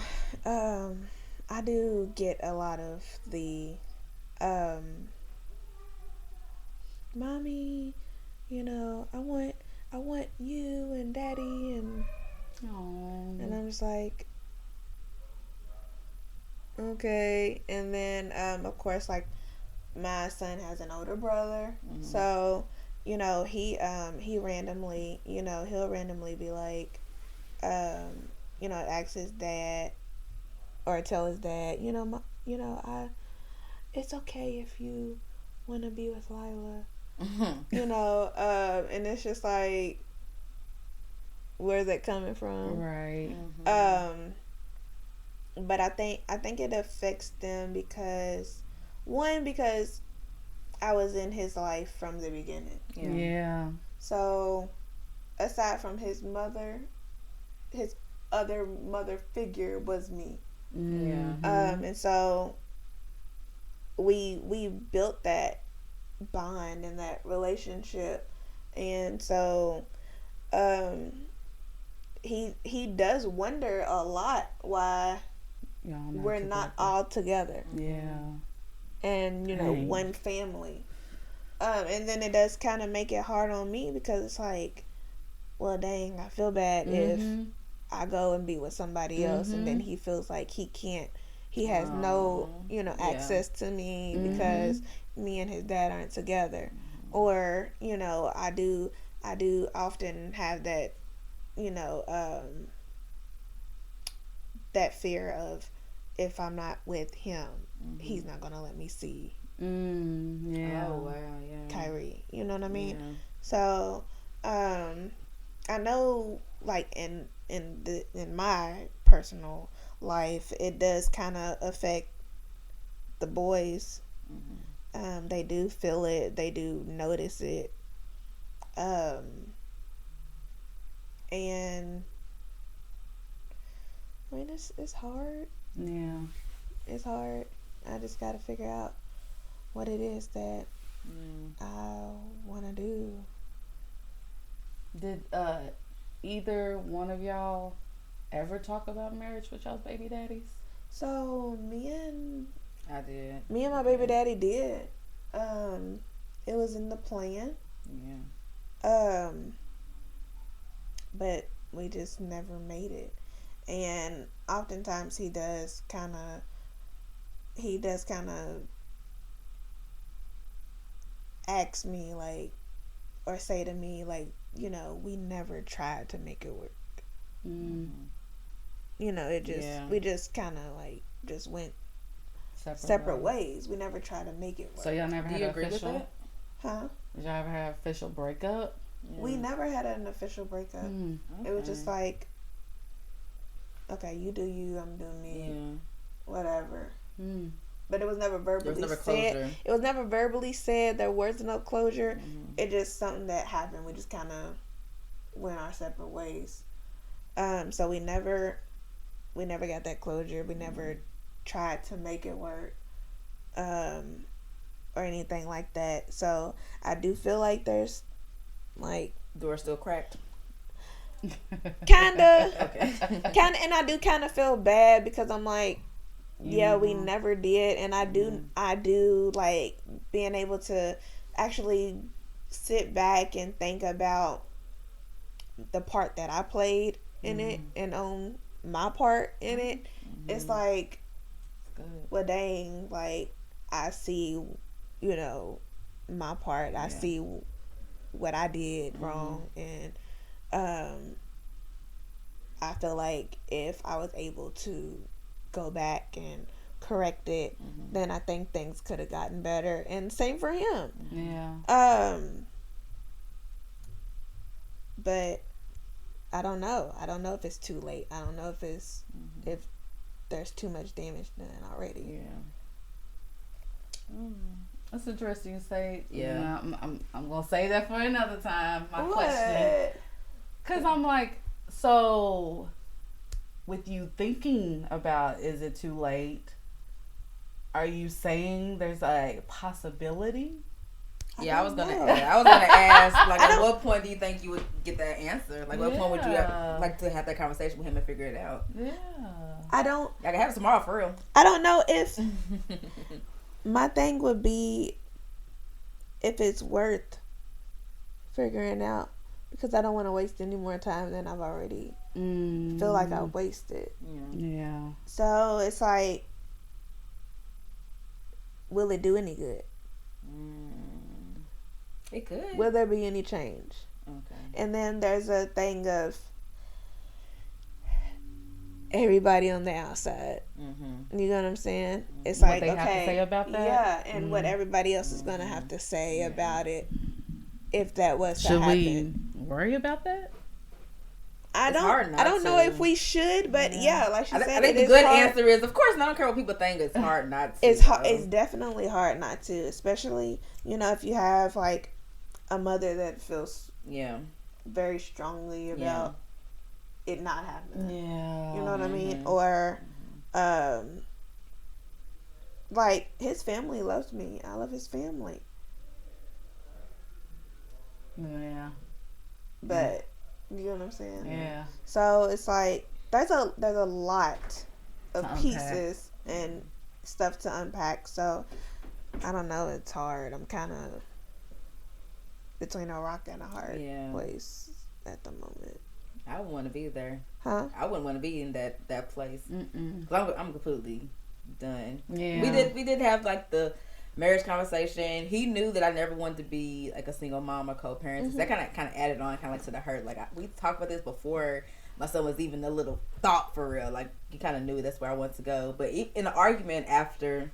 I do get a lot of the, mommy, you know, I want you and daddy and I'm just like, okay. And then, of course, like my son has an older brother, so, you know, he randomly, you know, he'll randomly be like, you know, ask his dad or tell his dad, it's okay if you want to be with Lila, you know, and it's just like, where's that coming from? Right. But I think it affects them because I was in his life from the beginning. Yeah. So, aside from his mother, his other mother figure was me. And so we built that bond and that relationship, and so he does wonder a lot why we're not all together. And you know, one family. And then it does kind of make it hard on me because it's like, well, dang, I feel bad if I go and be with somebody else, and then he feels like he has no, you know, access to me because me and his dad aren't together. Or, you know, I do often have that, you know, that fear of if I'm not with him, he's not gonna let me see Kyrie. You know what I mean? So, I know, like in my personal life, it does kind of affect the boys. They do feel it. They do notice it. And I mean, it's hard. Yeah. It's hard. I just got to figure out what it is that I want to do. Did either one of y'all ever talk about marriage with y'all's baby daddies? So me and my baby daddy did. It was in the plan. But we just never made it. And oftentimes he does kind of ask me, like, or say to me, like, you know, we never tried to make it work. You know, it just we just kind of like just went separate ways. We never tried to make it work. So y'all never had an official? With that? Huh? Did y'all ever have official breakup? We never had an official breakup. It was just like, okay, you do you, I'm doing me, whatever. But it was never verbally said. It was never verbally said. There was no closure. It just something that happened. We just kind of went our separate ways. So we never got that closure. We never tried to make it work, or anything like that. So I do feel like there's, like, door still cracked. Kinda, and I do kind of feel bad because I'm like, we never did, and I do like being able to actually sit back and think about the part that I played in it and own my part in it. It's like, well, dang, like, I see, you know, my part. I see what I did wrong, and I feel like if I was able to go back and correct it, then I think things could have gotten better. And same for him. Yeah. But I don't know. I don't know if it's too late. I don't know if it's if there's too much damage done already. Yeah. That's interesting to say. Yeah. I'm gonna say that for another time. My question. Because I'm like, so with you thinking about, is it too late? Are you saying there's a possibility? I was gonna ask, like, at what point do you think you would get that answer? Like, what point would you like to have that conversation with him and figure it out? Yeah. I can have it tomorrow for real. I don't know if my thing would be if it's worth figuring out, because I don't want to waste any more time than I've already feel like I've wasted. Yeah. So it's like, will it do any good? It could. Will there be any change? Okay. And then there's a thing of everybody on the outside. You know what I'm saying? It's what like, they have to say about that? Yeah, and what everybody else is going to have to say about it if that was to happen. Should we worry about that? I don't know if we should, but like she said, I think the good answer is, of course, I don't care what people think. It's hard not to. It's definitely hard not to, especially, if you have like a mother that feels very strongly about it not happening. Yeah. You know what I mean? Or like, his family loves me. I love his family. Yeah. But you know what I'm saying? Yeah. So it's like there's a lot of pieces and stuff to unpack. So I don't know. It's hard. I'm kind of between a rock and a hard place at the moment. I wouldn't want to be there. Huh? I wouldn't want to be in that place. Cause I'm completely done. Yeah. We did have like the marriage conversation. He knew that I never wanted to be like a single mom or co-parent. So that kind of added on, kind of like to the hurt. Like, we talked about this before my son was even a little thought for real. Like, he kind of knew that's where I wanted to go. But in the argument after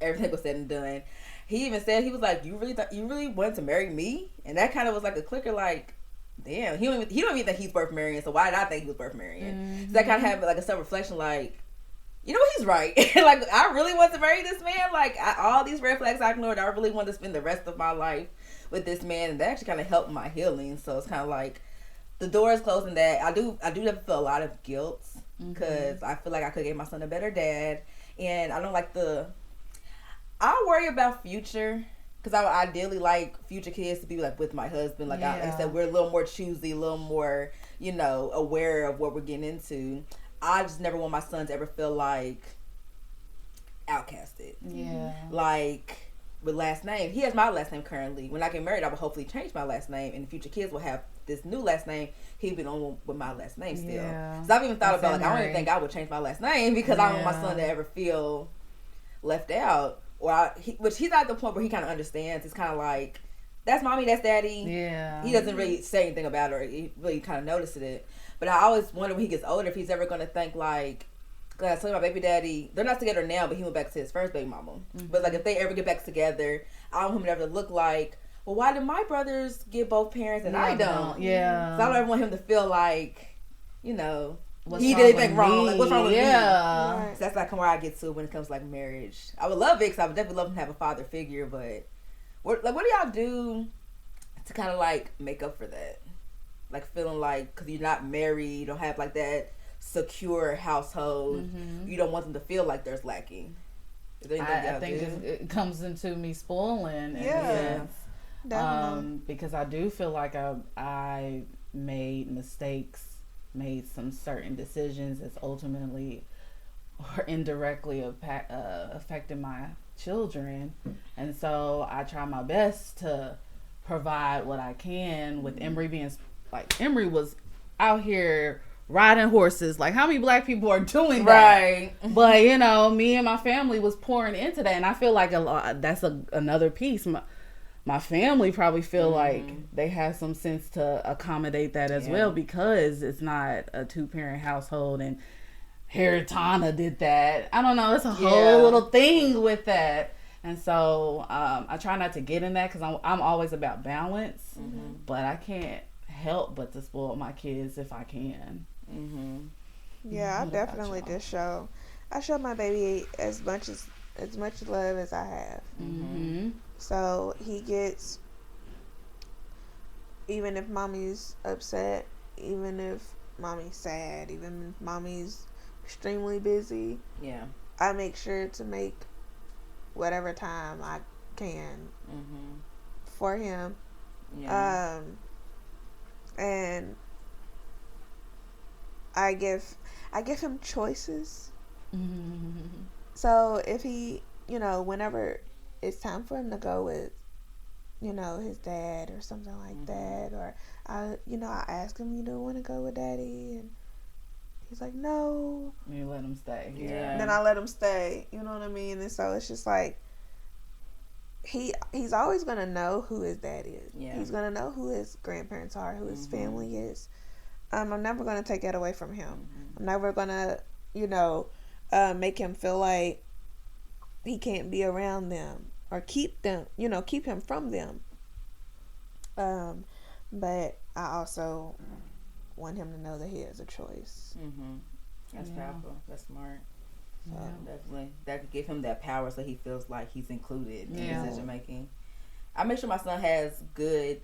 everything was said and done, he even said, he was like, "You really wanted to marry me?" And that kind of was like a clicker. Like, damn, he don't even think he's worth marrying. So why did I think he was worth marrying? So that kind of had like a self reflection. Like, you know what, he's right. Like, I really want to marry this man. Like, all these red flags I ignored. I really want to spend the rest of my life with this man, and that actually kind of helped my healing. So it's kind of like the door is closing. That I do never feel a lot of guilt, because I feel like I could give my son a better dad, and I don't like I worry about future, because I would ideally like future kids to be like with my husband. Like, like I said, we're a little more choosy, a little more aware of what we're getting into. I just never want my son to ever feel like outcasted. Yeah. Like, with last name. He has my last name currently. When I get married, I will hopefully change my last name, and the future kids will have this new last name. He'll be on with my last name still. Yeah. So I've even thought about, like, I don't even think I would change my last name, because I don't want my son to ever feel left out. Which he's at the point where he kind of understands. It's kind of like, that's mommy, that's daddy. Yeah. He doesn't really say anything about it, or he really kind of notices it. But I always wonder when he gets older if he's ever going to think like, God, I told my baby daddy, they're not together now, but he went back to his first baby mama. But like, if they ever get back together, I want him to ever look like, well, why did my brothers get both parents and I don't? Yeah. So I don't ever want him to feel like, he did anything wrong. Like, what's wrong with me? Right. So that's like where I get to when it comes to like marriage. I would love it, because I would definitely love to have a father figure, but what do y'all do to kind of like make up for that? Like, feeling like, because you're not married, you don't have like that secure household, you don't want them to feel like there's lacking. I think it comes into me spoiling. Because I do feel like I made mistakes, made some certain decisions that's ultimately or indirectly affected my children, and so I try my best to provide what I can. With Emery being like, Emery was out here riding horses. Like, how many black people are doing that? Right. But me and my family was pouring into that, and I feel like that's another piece. My family probably feel like they have some sense to accommodate that as well, because it's not a 2-parent household, and Heritana did that. I don't know. It's a whole little thing with that. And so I try not to get in that, because I'm always about balance, but I can't help but to spoil my kids if I can. Yeah, I definitely I show my baby as much love as I have. So he gets, even if mommy's upset, even if mommy's sad, even if mommy's extremely busy, I make sure to make whatever time I can for him. And I give him choices. So if he, whenever it's time for him to go with, his dad or something like that, or I ask him, want to go with daddy, and he's like, no. You let him stay. Yeah. Then I let him stay. You know what I mean? And so it's just like, he's always gonna know who his dad is. Yeah. He's gonna know who his grandparents are, who his family is. I'm never gonna take that away from him. I'm never gonna, make him feel like he can't be around them or keep him from them. But I also want him to know that he has a choice. That's powerful. That's smart. So definitely, that could give him that power, so he feels like he's included in decision making. I make sure my son has good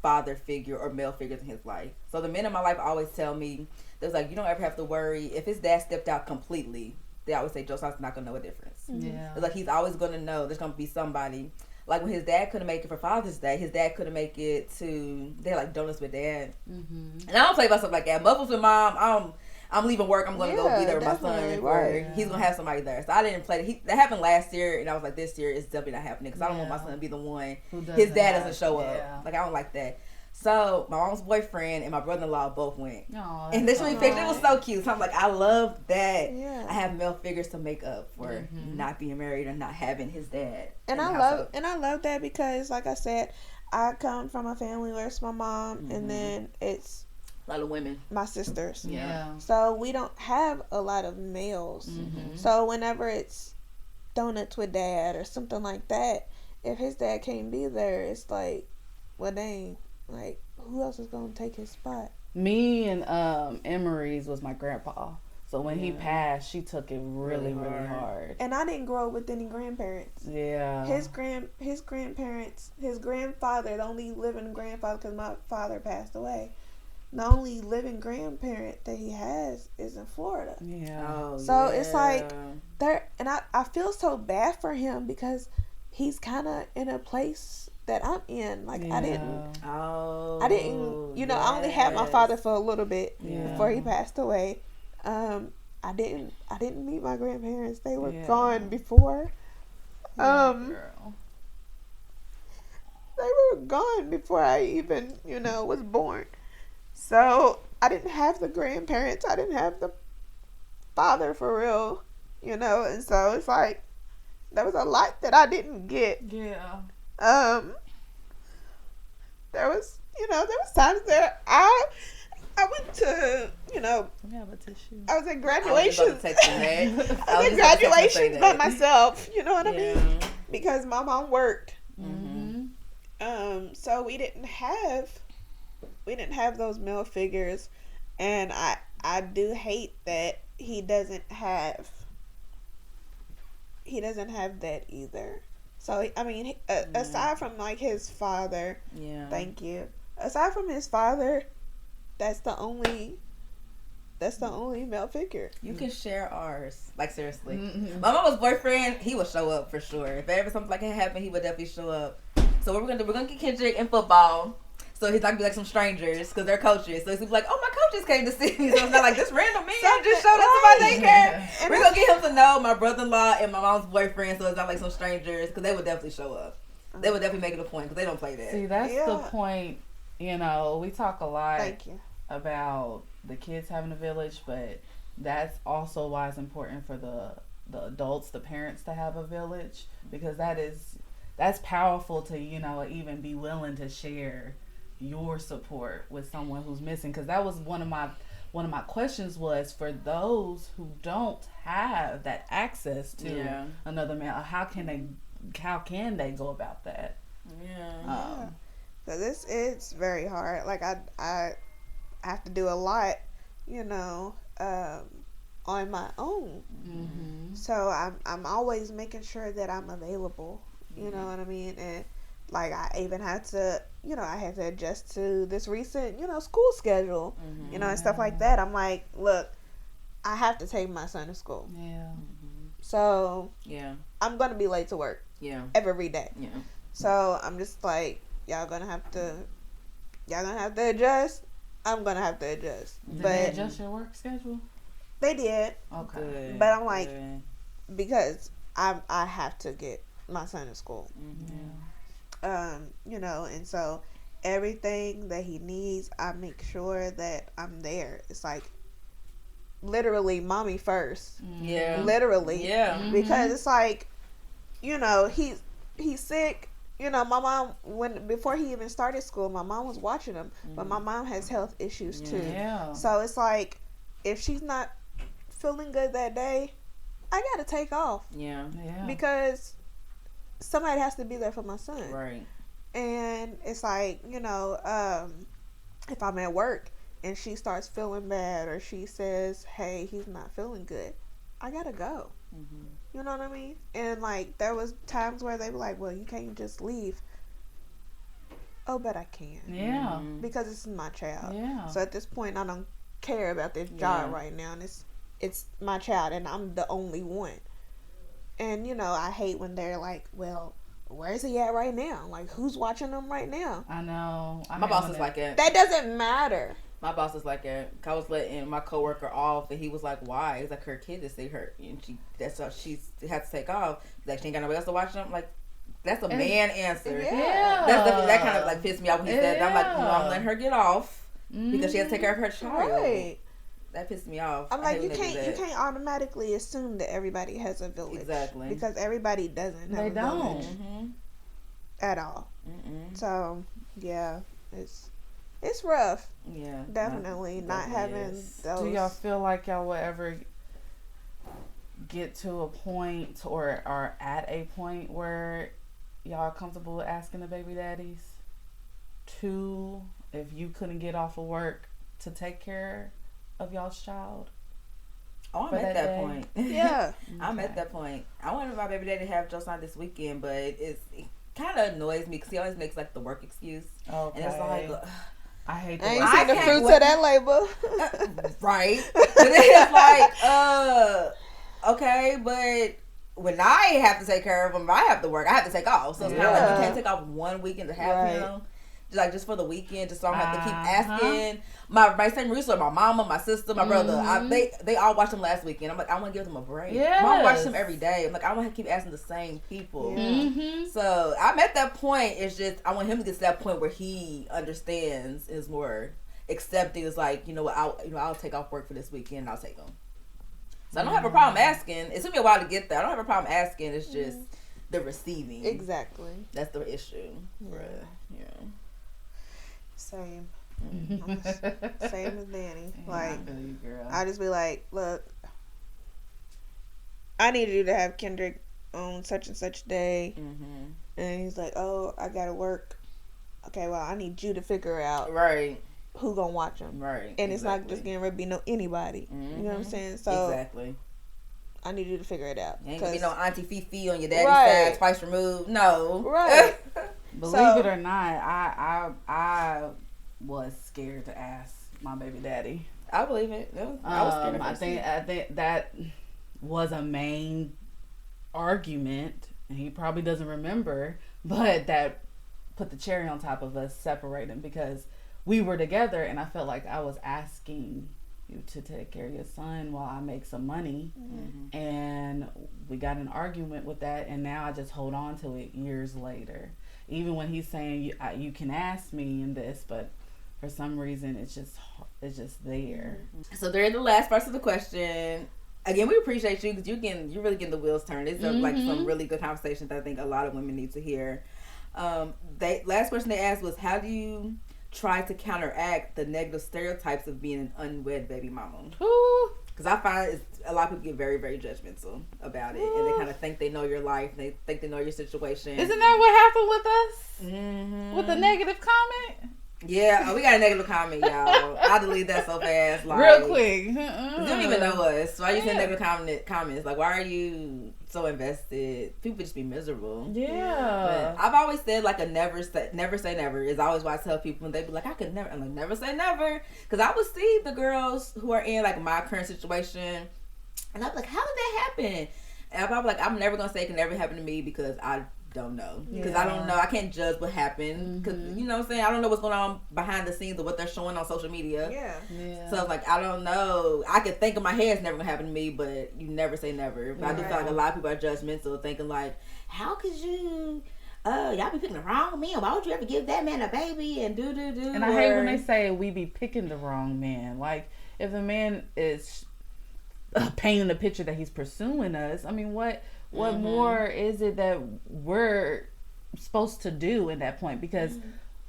father figure or male figures in his life. So the men in my life always tell me, there's like, you don't ever have to worry if his dad stepped out completely. They always say Josiah's not gonna know a difference. It's like he's always gonna know there's gonna be somebody. Like when his dad couldn't make it for Father's Day, his dad couldn't make it to, they had like donuts with dad. And I don't play about stuff like that. Muffles with mom, I'm leaving work, I'm gonna go be there with my son. Right. He's gonna have somebody there. So I didn't play that happened last year, and I was like, this year it's definitely not happening, because I don't want my son to be the one his dad doesn't show up. Like, I don't like that. So my mom's boyfriend and my brother-in-law both went. And this really picture, it was so cute. So I'm like, I love that. I have male figures to make up for not being married or not having his dad. And I love that, because like I said, I come from a family where it's my mom and then it's a lot of women, my sisters. So we don't have a lot of males. So whenever it's donuts with dad or something like that, if his dad can't be there, it's like, well, dang, like, who else is gonna take his spot? Me and Emery's was my grandpa. So when he passed, she took it really hard. And I didn't grow up with any grandparents. His grandparents, his grandfather, the only living grandfather, because my father passed away, the only living grandparent that he has is in Florida. So it's like there, and I feel so bad for him, because he's kind of in a place that I'm in. Like I didn't, I only had my father for a little bit before he passed away. I didn't meet my grandparents. They were gone before. They were gone before I even, was born. So I didn't have the grandparents. I didn't have the father for real, and so it's like, there was a lot that I didn't get. There was times there I went to, I was at graduations. I was at graduations by myself, you know what I mean? Because my mom worked. So we didn't have those male figures, and I do hate that he doesn't have that either. So I mean, aside from like his father, thank you. Aside from his father, that's the only male figure. You can share ours, like seriously. My mama's boyfriend, he would show up for sure. If ever something like that happened, he would definitely show up. So what we're gonna do, we're gonna get Kendrick in football. So he's not gonna be like some strangers, because they're coaches. So he's gonna be like, oh, my coaches came to see me. So it's not like this random man just showed up to my daycare. We're gonna get him to know my brother-in-law and my mom's boyfriend, so it's not like some strangers, because they would definitely show up. They would definitely make it a point, because they don't play that. See, that's the point. We talk a lot about the kids having a village, but that's also why it's important for the adults, the parents, to have a village, because that's powerful to, even be willing to share your support with someone who's missing. Because that was one of my questions, was for those who don't have that access to another man, how can they go about that? Cause it's very hard. Like I have to do a lot, you know, on my own. Mm-hmm. So I'm always making sure that I'm available. You know what I mean? And like I even had to, you know, I had to adjust to this recent, you know, school schedule, you know, and stuff like that. I'm like, look, I have to take my son to school. Yeah. So yeah, I'm gonna be late to work. Yeah. Every day. Yeah. So I'm just like, y'all gonna have to adjust. I'm gonna have to adjust. Did but they adjust your work schedule? They did. Okay. Good. But I'm like, because I have to get my son to school. You know, and so everything that he needs, I make sure that I'm there. It's like literally mommy first. Yeah. Literally. Yeah. Because it's like, you know, he's sick. You know, my mom, before he even started school, my mom was watching him. But my mom has health issues too. Yeah. So it's like, if she's not feeling good that day, I gotta take off. Yeah. Because somebody has to be there for my son. Right. And it's like, you know, if I'm at work and she starts feeling bad or she says, hey, he's not feeling good, I gotta go. You know what I mean? And like, there was times where they were like, well, you can't just leave. Oh, but I can. Yeah. Because it's my child. Yeah. So at this point, I don't care about this job right now. And it's my child and I'm the only one. And, you know, I hate when they're like, well, where's he at right now? Like, who's watching him right now? I know. My boss is like it. That doesn't matter. My boss is like it. I was letting my coworker off, and he was like, "Why?" It's like her kid is sick, her, and that's how she had to take off. Like she ain't got nobody else to watch them. Like that's a man answer. Yeah. That kind of like pissed me off when he said that. I'm like, no, I'm letting her get off because she has to take care of her child. Right. That pissed me off. I'm like, you can't automatically assume that everybody has a village. Exactly. Because everybody doesn't have a village. At all. So, yeah, it's rough. Yeah. Definitely not having those. Do y'all feel like y'all will ever get to a point or are at a point where y'all are comfortable asking the baby daddies to, if you couldn't get off of work, to take care of y'all's child? Oh, I'm at that point. Yeah. I'm at that point. I wanted my baby daddy to have Josiah this weekend, but it kind of annoys me because he always makes like the work excuse. Okay. And it's like, I hate I the ain't seen the fruits of that labor. right. But it's like, okay, but when I have to take care of him, I have to work. I have to take off. So it's kind of like you can't take off one weekend to have him. Just for the weekend, just so I don't have to keep asking. My same research, my mama, my sister, my brother, they all watched them last weekend. I'm like, I want to give them a break. Yes. Mom watched them every day. I'm like, I want to keep asking the same people. So I'm at that point. It's just I want him to get to that point where he understands, is more accepting. Is like, you know what, I'll take off work for this weekend. And I'll take them. So I don't have a problem asking. It took me a while to get there. I don't have a problem asking. It's just the receiving. Exactly. That's the issue. Yeah. Same. Same as Danny. Like, girl. I just be like, look, I need you to have Kendrick on such and such day. And he's like, oh, I gotta work. Okay, well, I need you to figure out who gonna watch him. Right. And it's not just gonna be anybody. You know what I'm saying? So exactly. I need you to figure it out. Ain't gonna be no Auntie Fifi on your daddy's side, twice removed. No. Right. Believe it or not, I was scared to ask my baby daddy. I believe it. I was scared. I think that was a main argument, and he probably doesn't remember, but that put the cherry on top of us separating because we were together, and I felt like I was asking you to take care of your son while I make some money, and we got an argument with that, and now I just hold on to it years later. Even when he's saying you can ask me in this, but for some reason it's just there. So they're the last part of the question. Again, we appreciate you because you're really getting the wheels turned. These are like some really good conversations that I think a lot of women need to hear. Last question they asked was, how do you try to counteract the negative stereotypes of being an unwed baby mama? Because I find a lot of people get very, very judgmental about it. And they kind of think they know your life. And they think they know your situation. Isn't that what happened with us? with a negative comment. Yeah, we got a negative comment, y'all. I delete that so fast, like real quick. You don't even know us. Why you saying negative comments? Like, why are you so invested? People just be miserable. Yeah. But I've always said like a never say never is always why I tell people, and they be like, I could never. I'm like, never say never, because I would see the girls who are in like my current situation, and I'm like, how did that happen? And I'm like, I'm never gonna say it can never happen to me because I don't know, because I don't know. I can't judge what happened, because you know what I'm saying, I don't know what's going on behind the scenes or what they're showing on social media. So like, I don't know. I could think in my head it's never gonna happen to me, but you never say never. But I do feel like a lot of people are judgmental, thinking like, how could you y'all be picking the wrong man, why would you ever give that man a baby, and do and I hate when they say we be picking the wrong man. Like, if a man is painting a picture that he's pursuing us, I mean, what more is it that we're supposed to do in that point? Because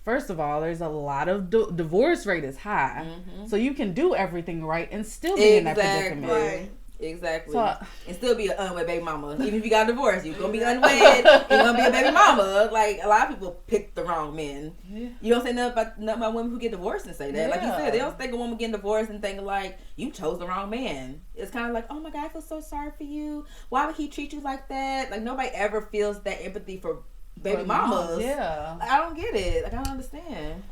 first of all, there's a lot of divorce rate is high, so you can do everything right and still be in that predicament. Right. Exactly. So, and still be an unwed baby mama. Even if you got divorced, you're gonna be unwed. You're gonna be a baby mama. Like, a lot of people pick the wrong men. You don't say nothing about women who get divorced and say that. Like you said, they don't think a woman getting divorced and thinking like, you chose the wrong man. It's kind of like, oh my God, I feel so sorry for you. Why would he treat you like that? Like, nobody ever feels that empathy for baby mamas. Yeah. Like, I don't get it. Like, I don't understand.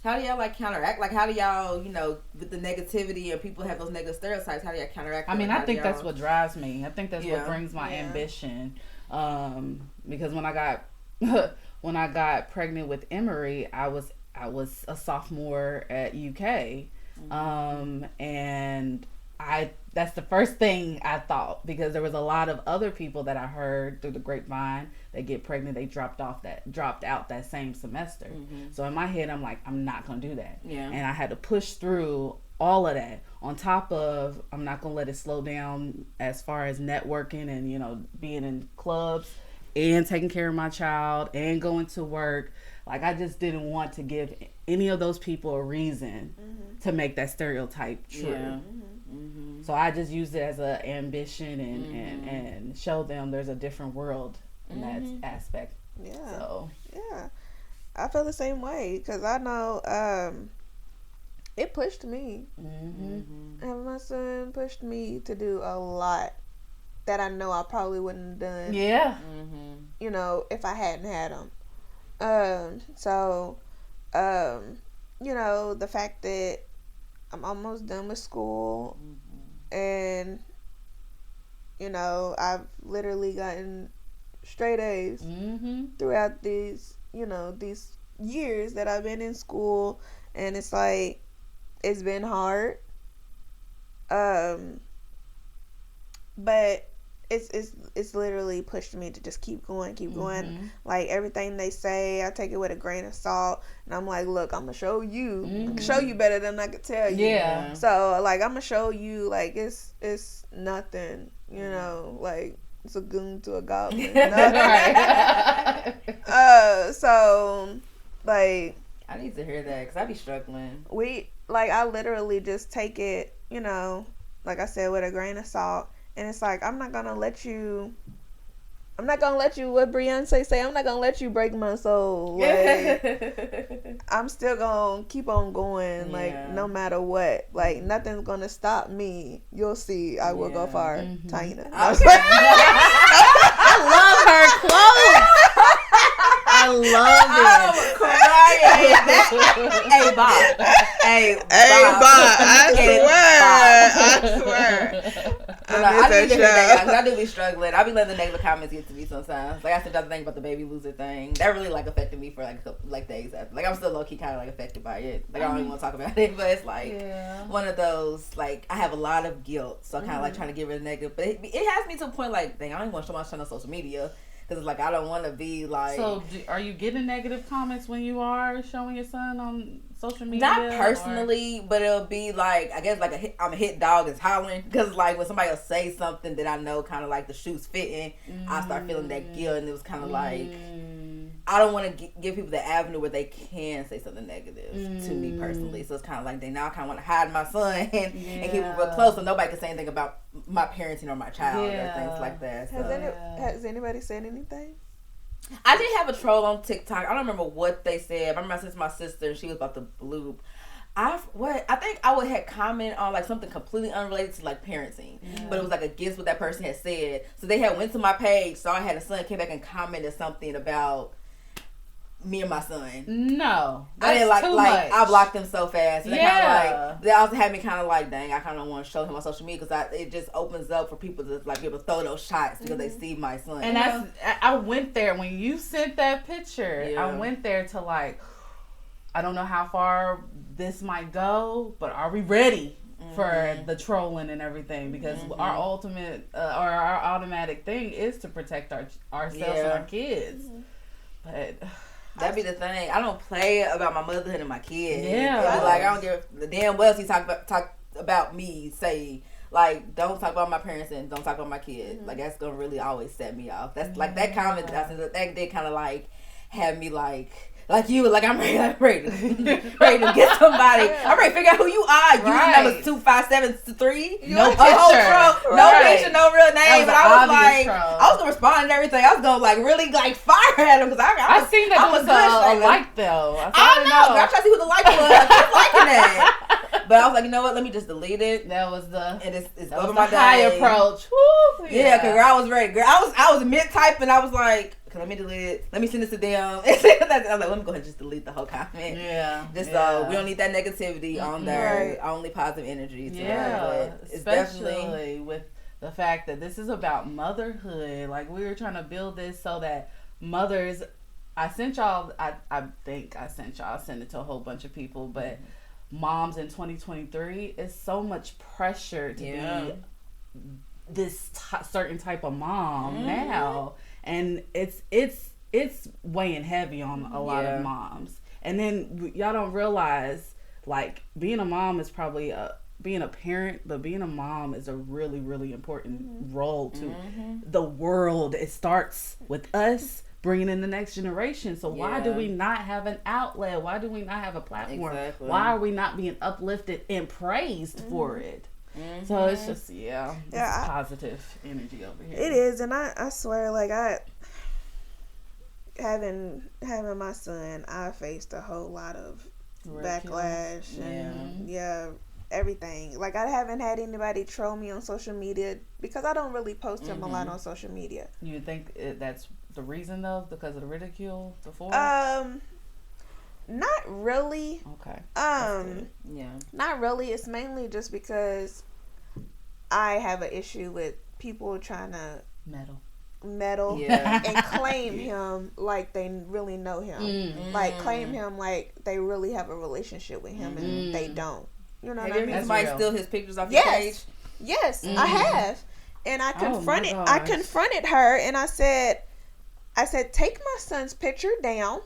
How do y'all like counteract? Like, how do y'all, you know, with the negativity and people have those negative stereotypes, how do y'all counteract? I mean, I think that's what drives me. I think that's what brings my ambition. Because when I got pregnant with Emery, I was a sophomore at UK, and that's the first thing I thought, because there was a lot of other people that I heard through the grapevine that get pregnant, they dropped out that same semester. So in my head, I'm like, I'm not gonna do that. And I had to push through all of that, on top of I'm not gonna let it slow down as far as networking and, you know, being in clubs and taking care of my child and going to work. Like, I just didn't want to give any of those people a reason to make that stereotype true. So I just used it as an ambition and show them there's a different world in that aspect. I feel the same way, because I know it pushed me. And my son pushed me to do a lot that I know I probably wouldn't have done. You know, if I hadn't had him. You know, the fact that I'm almost done with school, and, you know, I've literally gotten straight A's throughout these years that I've been in school, and it's like, it's been hard, but it's literally pushed me to just keep going. Like, everything they say, I take it with a grain of salt, and I'm like, look, I'm gonna show you. I can show you better than I could tell you. So, like, I'm gonna show you, like, it's nothing, you know, like, it's a goon to a goblin. So, like, I need to hear that, because I be struggling. I literally just take it, you know, like I said, with a grain of salt. And it's like, I'm not gonna let you, what Beyonce say, I'm not gonna let you break my soul. Like, I'm still gonna keep on going, like, no matter what. Like, nothing's gonna stop me. You'll see, I will go far. Taina. I love her clothes. I love it. I'm crying. Hey, Bob. I swear. I need to hear that, because I do be struggling. I be letting the negative comments get to me sometimes. Like, I said, the thing about the baby loser thing, that really, like, affected me for like a couple, like, days after. Like, I'm still low key kind of like affected by it. Like, I don't even want to talk about it, but it's like one of those, like, I have a lot of guilt, so I kind of like trying to get rid of negative. But it has me to a point like, dang, I don't even want to show my son on social media. Because it's like, I don't want to be like... So, are you getting negative comments when you are showing your son on social media? Not personally, but it'll be like, I guess, like I'm a hit dog is hollering. Because, like, when somebody will say something that I know kind of like the shoe's fitting, I start feeling that guilt. And it was kind of like, I don't want to give people the avenue where they can say something negative to me personally. So it's kind of like, now I kind of want to hide my son and keep him real close, so nobody can say anything about my parenting or my child or things like that. So. Has anybody said anything? I did have a troll on TikTok. I don't remember what they said. I remember I sent to my sister and she was about to bloop. I think I had comment on like something completely unrelated to like parenting, but it was like against what that person had said. So they had went to my page, saw I had a son, came back and commented something about me and my son. No, I didn't like much. I blocked them so fast. And they also had me kind of like, dang, I kind of don't want to show him on social media because it just opens up for people to like be able to throw those shots because they see my son. And I went there when you sent that picture. I went there to like, I don't know how far this might go, but are we ready for the trolling and everything? Because our ultimate or our automatic thing is to protect ourselves and our kids. But that'd be the thing. I don't play about my motherhood and my kids. Yeah, like I don't give the damn well if he talk about me. Say like, don't talk about my parents and don't talk about my kids. Like that's gonna really always set me off. That's like that comment that did kind of like have me like you, like I'm ready to get somebody. I'm ready to figure out who you are. You number 2573. No picture, no picture, no real name. But I was like, I was gonna respond and everything. I was gonna like really like fire at him because I seen that it was a like though. I know. I tried to see who the like was. I was liking that. But I was like, you know what? Let me just delete it. That was it's over my high approach. Woo, yeah, because girl, I was ready. Girl, I was mid typing. I was like, let me delete it. Let me send this to them. I was like, let me go ahead and just delete the whole comment. Yeah. Just so we don't need that negativity on there. Right. Only positive energy. Especially with the fact that this is about motherhood. Like we were trying to build this so that mothers. I sent y'all. I think I sent y'all. I sent it to a whole bunch of people, but moms in 2023 is so much pressure to be this certain type of mom now. And it's weighing heavy on a lot of moms. And then y'all don't realize, like, being a mom is probably being a parent, but being a mom is a really, really important role to the world. It starts with us bringing in the next generation. So why do we not have an outlet? Why do we not have a platform? Exactly. Why are we not being uplifted and praised for it? So it's just positive energy over here. It is, and I swear, like having my son, I faced a whole lot of backlash and everything. Like I haven't had anybody troll me on social media because I don't really post him a lot on social media. You think that's the reason though, because of the ridicule before? Not really. Okay. Not really. It's mainly just because I have an issue with people trying to meddle and claim him like they really know him. Like claim him like they really have a relationship with him and they don't. You know what I mean? Somebody steal his pictures off your page? Yes, I have. And I confronted her and I said, take my son's picture down.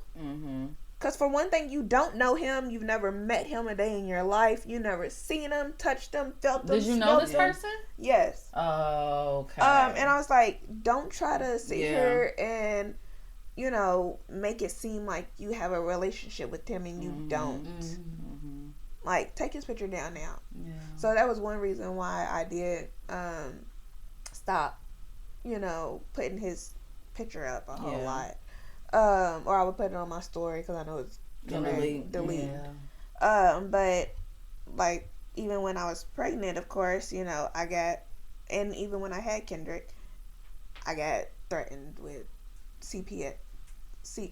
Because for one thing, you don't know him. You've never met him a day in your life. You never seen him, touched him, felt him. Did you know this person? Yes. Oh, okay. And I was like, don't try to sit here and, make it seem like you have a relationship with him and you don't. Like, take his picture down now. Yeah. So that was one reason why I did stop, putting his picture up a whole lot. Or I would put it on my story because I know it's gonna delete. Yeah. But like even when I was pregnant, of course, I got, and even when I had Kendrick, I got threatened with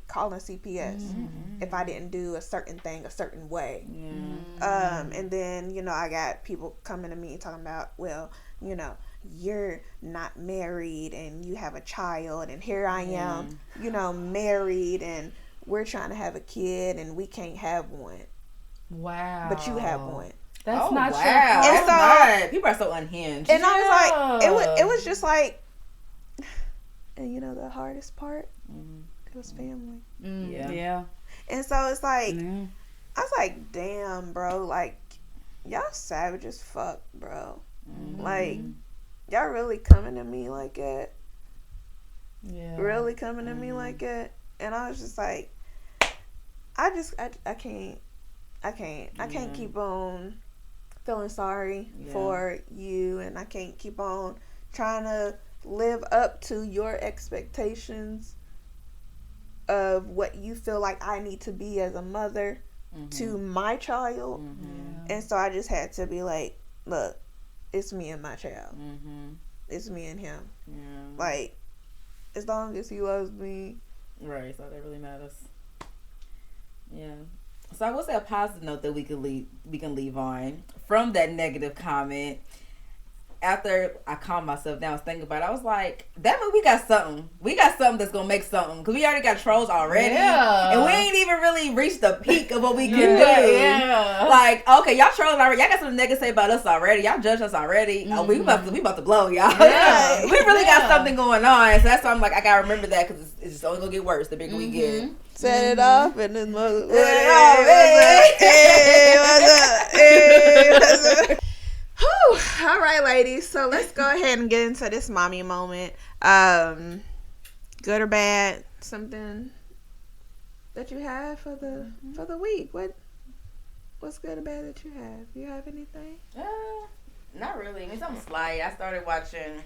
calling CPS if I didn't do a certain thing a certain way. And then I got people coming to me talking about, well, you're not married and you have a child and here I am, married and we're trying to have a kid and we can't have one. Wow. But you have one. That's not true. And so, people are so unhinged. And I was like, it was just like, and the hardest part, it was family. Yeah. And so it's like, I was like, damn, bro, like, y'all savage as fuck, bro. Like, y'all really coming to me like that? Yeah. Really coming to me like that? And I was just like, I can't keep on feeling sorry for you, and I can't keep on trying to live up to your expectations of what you feel like I need to be as a mother to my child. And so I just had to be like, look, it's me and my child. It's me and him. Like, as long as he loves me. Right, so that really matters. Yeah. So I will say a positive note that we can leave on from that negative comment. After I calmed myself down, I was thinking about it, I was like, that means we got something. We got something that's going to make something. Because we already got trolls already. Yeah. And we ain't even really reached the peak of what we can do. Yeah. Like, okay, y'all trolls already. Y'all got something negative to say about us already. Y'all judge us already. Oh, we about to blow, y'all. Yeah. We really got something going on. So that's why I'm like, I got to remember that because it's just only going to get worse the bigger we get. Set it off and this mother. What's up? Whew. All right, ladies. So let's go ahead and get into this mommy moment. Good or bad? Something that you have for the week? What's good or bad that you have? You have anything? Not really. I mean, something slight. I started watching.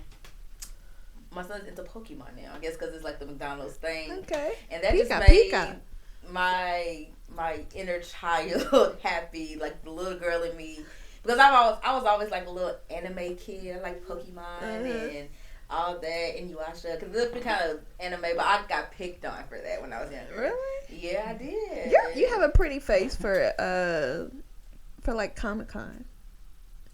My son's into Pokemon now. I guess because it's like the McDonald's thing. Okay. And that just made my inner child happy, like the little girl in me. Because I was always like a little anime kid. I like Pokemon and all that, and Inuyasha. Because it looked kind of anime, but I got picked on for that when I was younger. Really? Yeah, I did. You have a pretty face for like Comic-Con.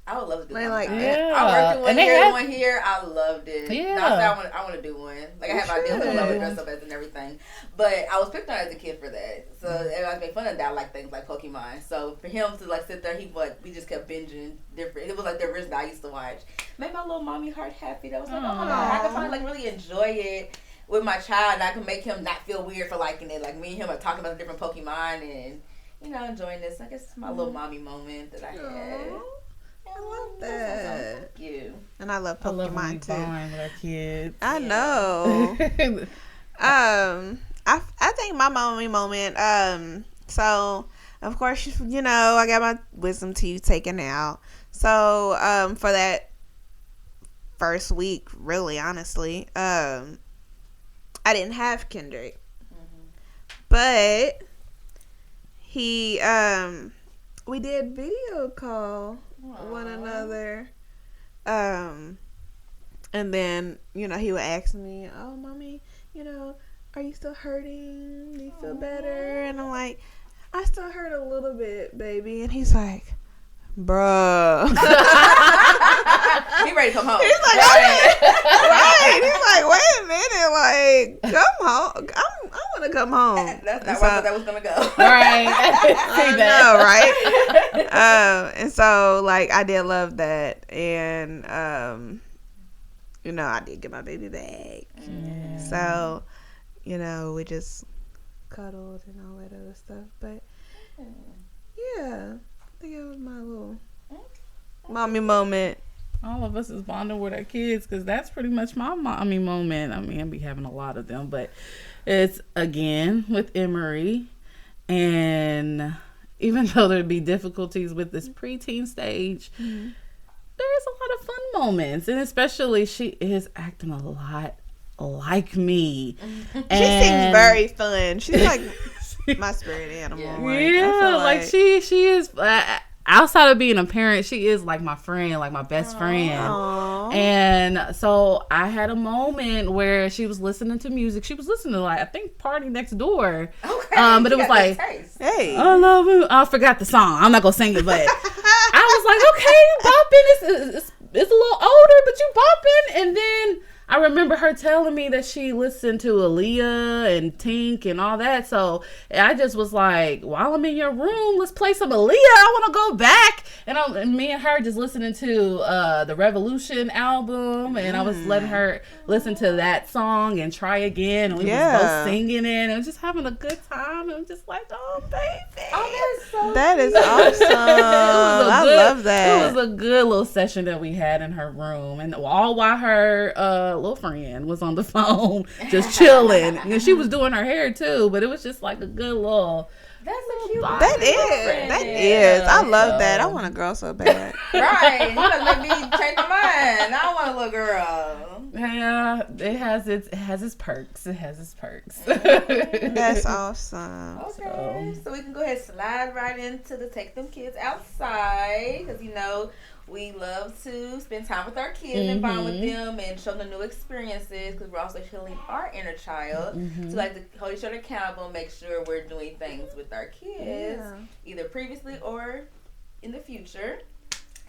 I would love to do one. Like, I worked in one here. I loved it. Yeah. No, I want to do one. Like, I have ideas of what I would dress up as and everything. But I was picked on as a kid for that. So it was made fun of that. I like things like Pokemon. So for him to like sit there, we just kept binging different. It was like the original I used to watch. Made my little mommy heart happy. That was like, oh my God, I could finally like really enjoy it with my child. And I can make him not feel weird for liking it. Like me and him are talking about the different Pokemon and, enjoying this. I guess it's my little mommy moment that I had. I love that. Thank you. And I love Pokemon too. With our kids. I know. I think my mommy moment. So of course, I got my wisdom teeth taken out. So for that first week, really, honestly, I didn't have Kendrick, but he we did video call one another, and then he would ask me, oh mommy, are you still hurting, do you feel better? And I'm like, I still hurt a little bit, baby. And he's like, bruh. He ready to come home. He's like, right. He's like, wait a minute, like, come home. I want to come home. That's not where that was gonna go. Right. I know, right? And so like I did love that, and I did get my baby back. Yeah. So, we just cuddled and all that other stuff. But yeah, I think it was my little mommy moment. All of us is bonding with our kids because that's pretty much my mommy moment. I mean, I be having a lot of them, but it's again with Emery. And even though there'd be difficulties with this preteen stage, there's a lot of fun moments. And especially she is acting a lot like me. She seems very fun. She's like my spirit animal. Yeah, like she is... outside of being a parent, she is like my friend, like my best friend. Aww. And so I had a moment where she was listening to music. She was listening to I think Party Next Door. Okay. But it was like, hey, I love you. I forgot the song. I'm not gonna sing it, but I was like, okay, you bopping. It's a little older, but you bopping. And then I remember her telling me that she listened to Aaliyah and Tink and all that. So I just was like, while I'm in your room, let's play some Aaliyah. I want to go back. And me and her just listening to the Revolution album. And I was letting her listen to that song and Try Again. And we was both singing it and just having a good time. And I'm just like, oh, baby. Oh, that is awesome. I love that. It was a good little session that we had in her room. And all while her little friend was on the phone just chilling. And she was doing her hair too, but it was just like a good little... That's a cute vibe. That is. I love that. I want a girl so bad. Right. You gonna make me change my mind. I want a little girl. Yeah, it has its perks. It has its perks. That's awesome. Okay, so we can go ahead and slide right into the take them kids outside, because we love to spend time with our kids and bond with them and show them new experiences, because we're also healing our inner child. So like to hold each other accountable and make sure we're doing things with our kids, either previously or in the future.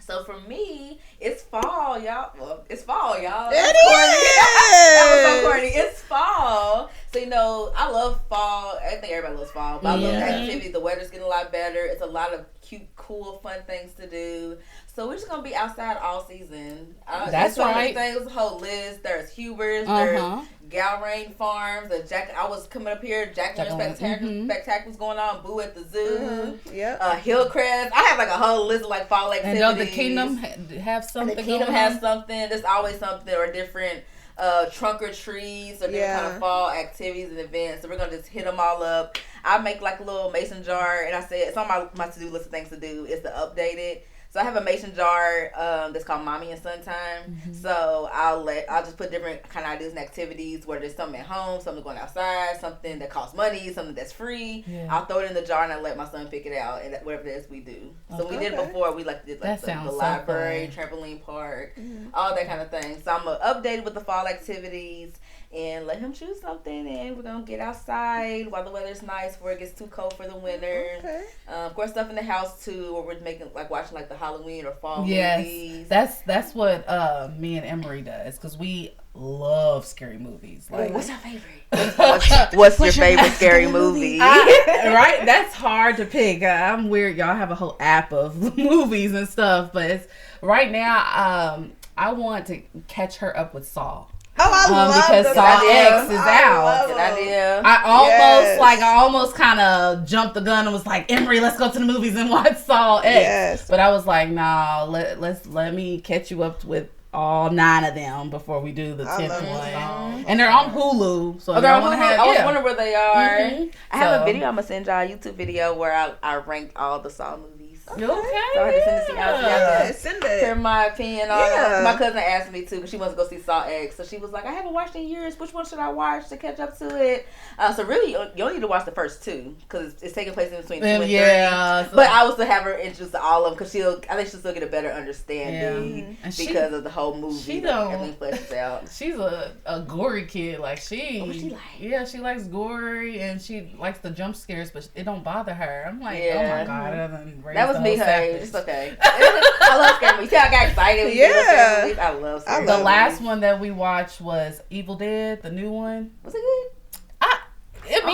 So for me, it's fall, y'all. Well, it's fall, y'all. It is. That was so corny. It's fall. So, I love fall. I think everybody loves fall. But I love the activity. The weather's getting a lot better. It's a lot of cute, cool, fun things to do. So we're just going to be outside all season. That's right. Things, whole list. There's Huber's. There's Galrain Farms. I was coming up here. Jack Spectacular was going on. Boo at the Zoo. Hillcrest. I have like a whole list of like fall activities. And the Kingdom have something. The Kingdom has something. There's always something or different trunk or treats or different kind of fall activities and events. So we're going to just hit them all up. I make like a little mason jar, and I said it's on my to-do list of things to do is to update it. So I have a mason jar that's called Mommy and Son Time. So I'll just put different kind of ideas and activities, where there's something at home, something going outside, something that costs money, something that's free. I'll throw it in the jar and I let my son pick it out, and whatever it is we do. So we did it before. We did the library, trampoline park, all that kind of thing. So I'm gonna update it with the fall activities and let him choose something, and we're gonna get outside while the weather's nice before it gets too cold for the winter. Of course, stuff in the house too, where we're watching like the Halloween or fall movies. That's what me and Emery does, because we love scary movies. Like, what's your favorite? What's your favorite scary movie? Right, that's hard to pick. I'm weird. Y'all have a whole app of movies and stuff, but right now, I want to catch her up with Saw. Oh, I love because Saw X is out. Good idea. I almost kind of jumped the gun and was like, Emery, let's go to the movies and watch Saw X. Yes. But I was like, nah, let me catch you up with all 9 of them before we do the 10th one. And they're on Hulu. So they're on Hulu? I was wondering where they are. I have a video. I'm going to send y'all a YouTube video where I ranked all the Saw movies. Okay. So I had to send it to y'all. Send it. Hear my opinion on it. My cousin asked me too, because she wants to go see Saw X. So she was like, I haven't watched in years. Which one should I watch to catch up to it? So really, you only need to watch the first 2, because it's taking place in between 2 and 3. So but I will still have her introduced to all of them, because I think she'll still get a better understanding because of the whole movie. Everything fleshes out. She's a gory kid. Like she like? Yeah, she likes gory, and she likes the jump scares, but it don't bother her. I'm like, oh my God, that was me, hey. It's okay. I love scary movies. See how I got excited when you do scary movies? I love scary movies. The last one that we watched was Evil Dead, the new one. Was it good? It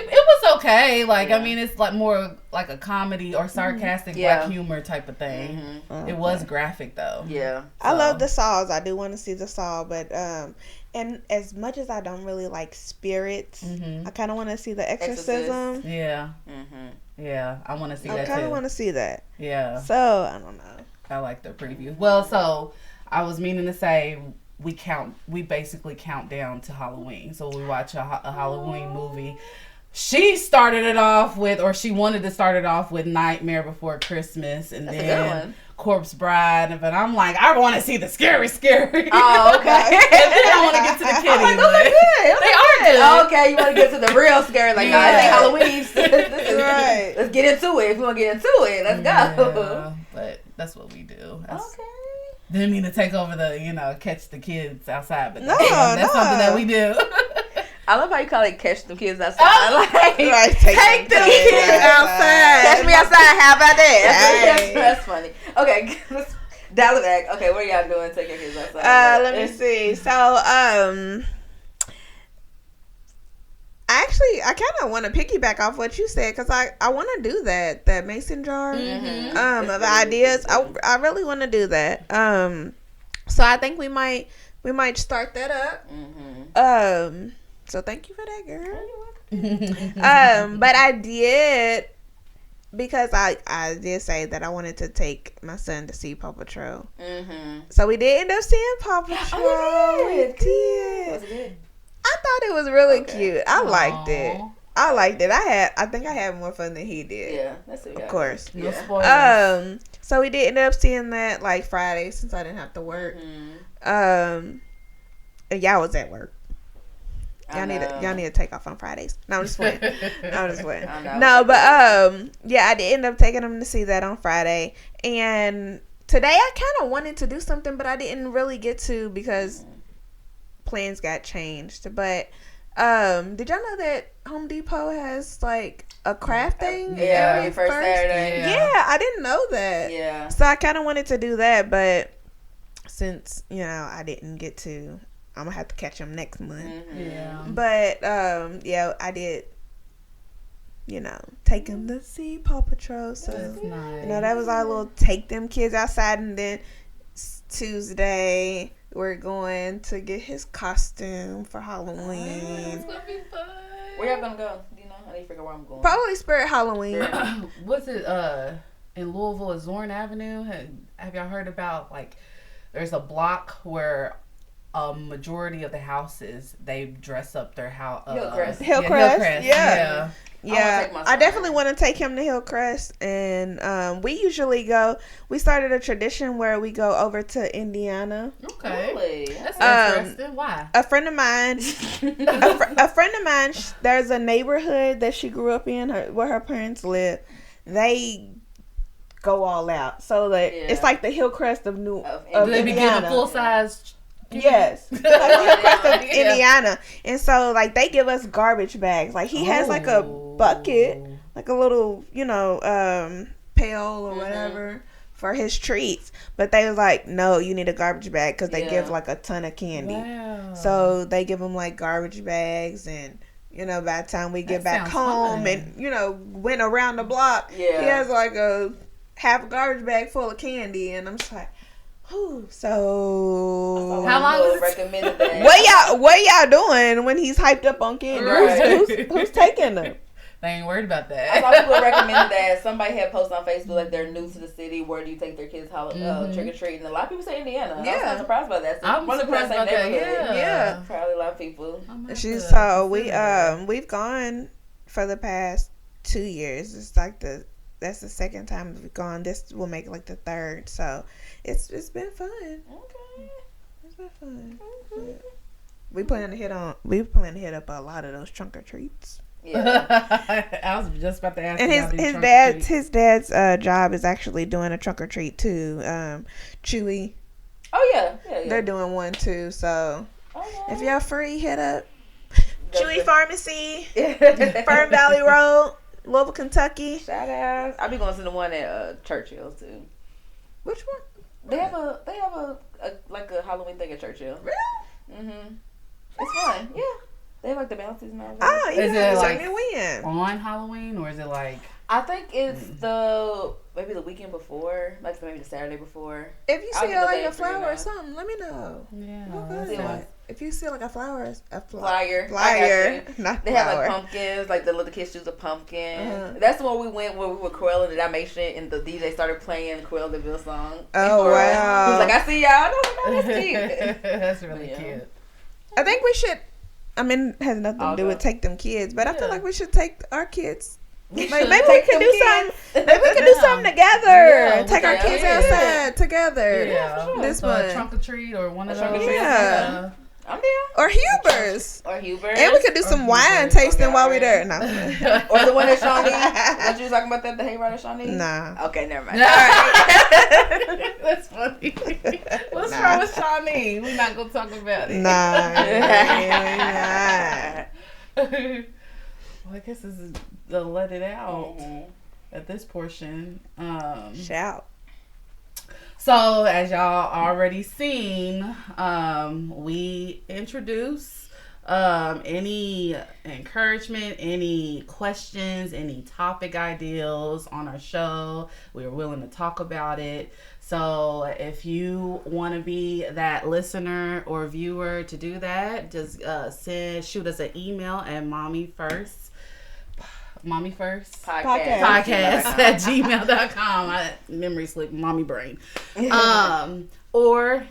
was okay. Like, I mean, it's like more like a comedy or sarcastic black humor type of thing. It was graphic though. Yeah. I love the Saws. I do want to see the Saw, but and as much as I don't really like spirits, I kind of want to see the Exorcism. Yeah. Yeah, I want to see that too. I kind of want to see that. Yeah. So, I don't know. I like the preview. Well, so I was meaning to say we basically count down to Halloween. So we watch a Halloween movie. She started it off with, or she wanted to start it off with Nightmare Before Christmas, and That's then Corpse Bride. But I'm like, I want to see the scary. Oh, okay. And then I want to get to the kitty. Like, those are good. They are good. Okay, you want to get to the real scary. Like, no, this ain't Halloween. Right. Let's get into it. If we want to get into it, let's go. Yeah, but that's what we do. Okay. Didn't mean to take over the, catch the kids outside, but No, that's something that we do. I love how you call it catch them kids outside. Like, take them kids outside. Catch me outside. How about that? That's funny. Okay, let's dial it back. Okay, what are y'all doing? Take your kids outside. Let me see. So, actually, I kind of want to piggyback off what you said, because I want to do that mason jar of ideas. I really want to do that. So I think we might start that up. So thank you for that, girl. But I did, because I did say that I wanted to take my son to see Paw Patrol. So we did end up seeing Paw Patrol. Oh, you did. Was it good? I thought it was really cute. I liked it. I think I had more fun than he did. Yeah, that's what we got. Of course. No spoilers. So we did end up seeing that like Friday, since I didn't have to work. And y'all was at work. Y'all need to take off on Fridays. No, I'm just playing. No, but yeah, I did end up taking them to see that on Friday. And today I kind of wanted to do something, but I didn't really get to because plans got changed. But did y'all know that Home Depot has like a craft thing? Yeah, first Saturday. Yeah, I didn't know that. Yeah. So I kind of wanted to do that, but since I didn't get to, I'm gonna have to catch them next month. Mm-hmm. Yeah. But yeah, I did. Take them to see Paw Patrol. So nice. that was our little take them kids outside, and then Tuesday we're going to get his costume for Halloween. It's gonna be fun. Where y'all gonna go? Do you know? I need to figure out where I'm going. Probably Spirit Halloween. What's it? In Louisville, is Zorn Avenue? Have y'all heard about like? There's a block where a majority of the houses they dress up their house. Hillcrest. Yeah. Yeah, I definitely want to take him to Hillcrest, and we usually go. We started a tradition where we go over to Indiana. Okay, really? That's interesting. Why? A friend of mine, there's a neighborhood that she grew up in, where her parents live. They go all out, so that it's like the Hillcrest of Do they be getting full size? Yes, like the Hillcrest of Indiana, and so like they give us garbage bags. Like he has like a bucket, like a little pail or whatever for his treats. But they was like, no, you need a garbage bag because they give like a ton of candy. Wow. So they give them like garbage bags, and by the time we get back home and went around the block, he has like a half a garbage bag full of candy, and I'm just like. So how long was recommended that? What y'all doing when he's hyped up on candy? Right. Who's taking them? They ain't worried about that. I saw people recommended that. Somebody had posted on Facebook like they're new to the city. Where do you take their kids trick or treat? And a lot of people say Indiana. Yeah. I was not surprised by that. So I'm surprised about that. Yeah, probably a lot of people. We've gone for the past 2 years. It's like that's the second time we've gone. This will make like the third. So it's been fun. Okay. It's been fun. Okay. We plan to hit up a lot of those trunk or treats. Yeah. I was just about to ask. And his dad's job is actually doing a trunk or treat too. Chewy. Oh yeah. They're doing one too. So if y'all free, hit up Chewy Pharmacy, Fern Valley Road, Louisville, Kentucky. Shout out. I'll be going to the one at Churchill too. Which one? They have a like a Halloween thing at Churchill. Really? Mhm. It's fun. Yeah. They have like the bounces and all that. Oh, is it like on Halloween or is it like? I think it's maybe the weekend before, like maybe the Saturday before. If you see like a flower or something, let me know. Yeah. If you see like a flyer. They have like pumpkins, like the little kids choose a pumpkin. Uh-huh. That's the one we went where we were Cruella and Dalmatian, and the DJ started playing the Cruella de Vil song. Oh wow! He was like, "I see y'all." Oh, that's cute. That's really cute. I think we should. I mean, it has nothing to do with take them kids, but I feel like we should take our kids. Like maybe we could do something. Maybe we could do something together. Yeah, take our kids outside together. Yeah, sure. This one, trunk or treat or one of those. Yeah. I'm there. Or Huber's. And we could do some wine tasting while we're there. No. Or the one at Shawnee. What you was talking about that? The hayride at Shawnee? Nah. Okay, never mind. All right. That's funny. What's wrong with Shawnee? We're not going to talk about it. Nah. Well, I guess this is the let it out at this portion. Shout. So, as y'all already seen, we introduce any encouragement, any questions, any topic ideas on our show. We're willing to talk about it. So, if you want to be that listener or viewer to do that, just shoot us an email at Mommy First podcast at gmail.com. Memory slip, mommy brain. Or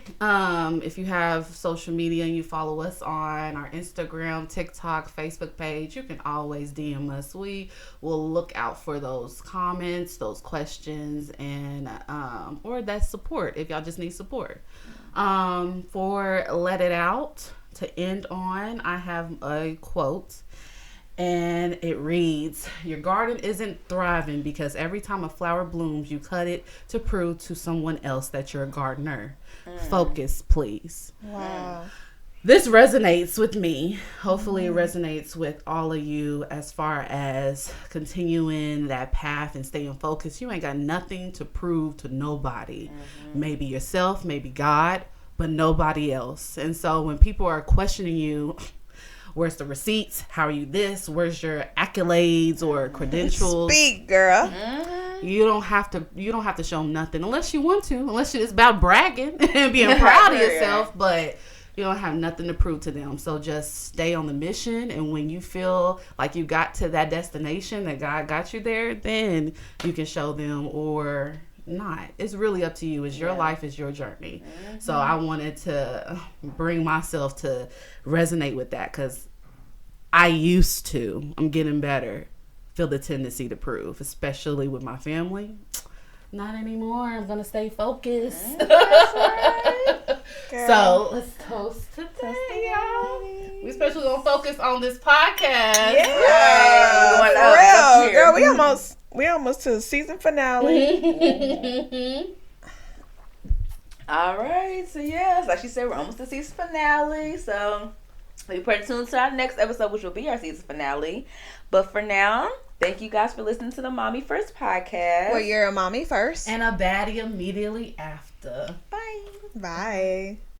if you have social media and you follow us on our Instagram, TikTok, Facebook page, you can always DM us. We will look out for those comments, those questions, and or that support if y'all just need support. For Let It Out, to end on, I have a quote. And it reads, your garden isn't thriving because every time a flower blooms, you cut it to prove to someone else that you're a gardener. Focus, please. Wow. This resonates with me. Hopefully it resonates with all of you as far as continuing that path and staying focused. You ain't got nothing to prove to nobody. Maybe yourself, maybe God, but nobody else. And so when people are questioning you, where's the receipts? How are you this? Where's your accolades or credentials? Speak, girl. You don't have to show them nothing unless you want to. Unless it's about bragging and being proud of yourself, but you don't have nothing to prove to them. So just stay on the mission, and when you feel like you got to that destination, that God got you there, then you can show them or not. It's really up to you. It's your life, it's your journey. So I wanted to bring myself to resonate with that, because I'm getting better, feel the tendency to prove, especially with my family. Not anymore. I'm gonna stay focused. That's right. So let's toast today, y'all. We especially gonna focus on this podcast. Yeah, for real, girl. We almost to the season finale. All right, so yes, like she said, we're almost to the season finale. So be pretty tuned to our next episode, which will be our season finale. But for now, thank you guys for listening to the Mommy First podcast. Well, you're a mommy first. And a baddie immediately after. Bye. Bye.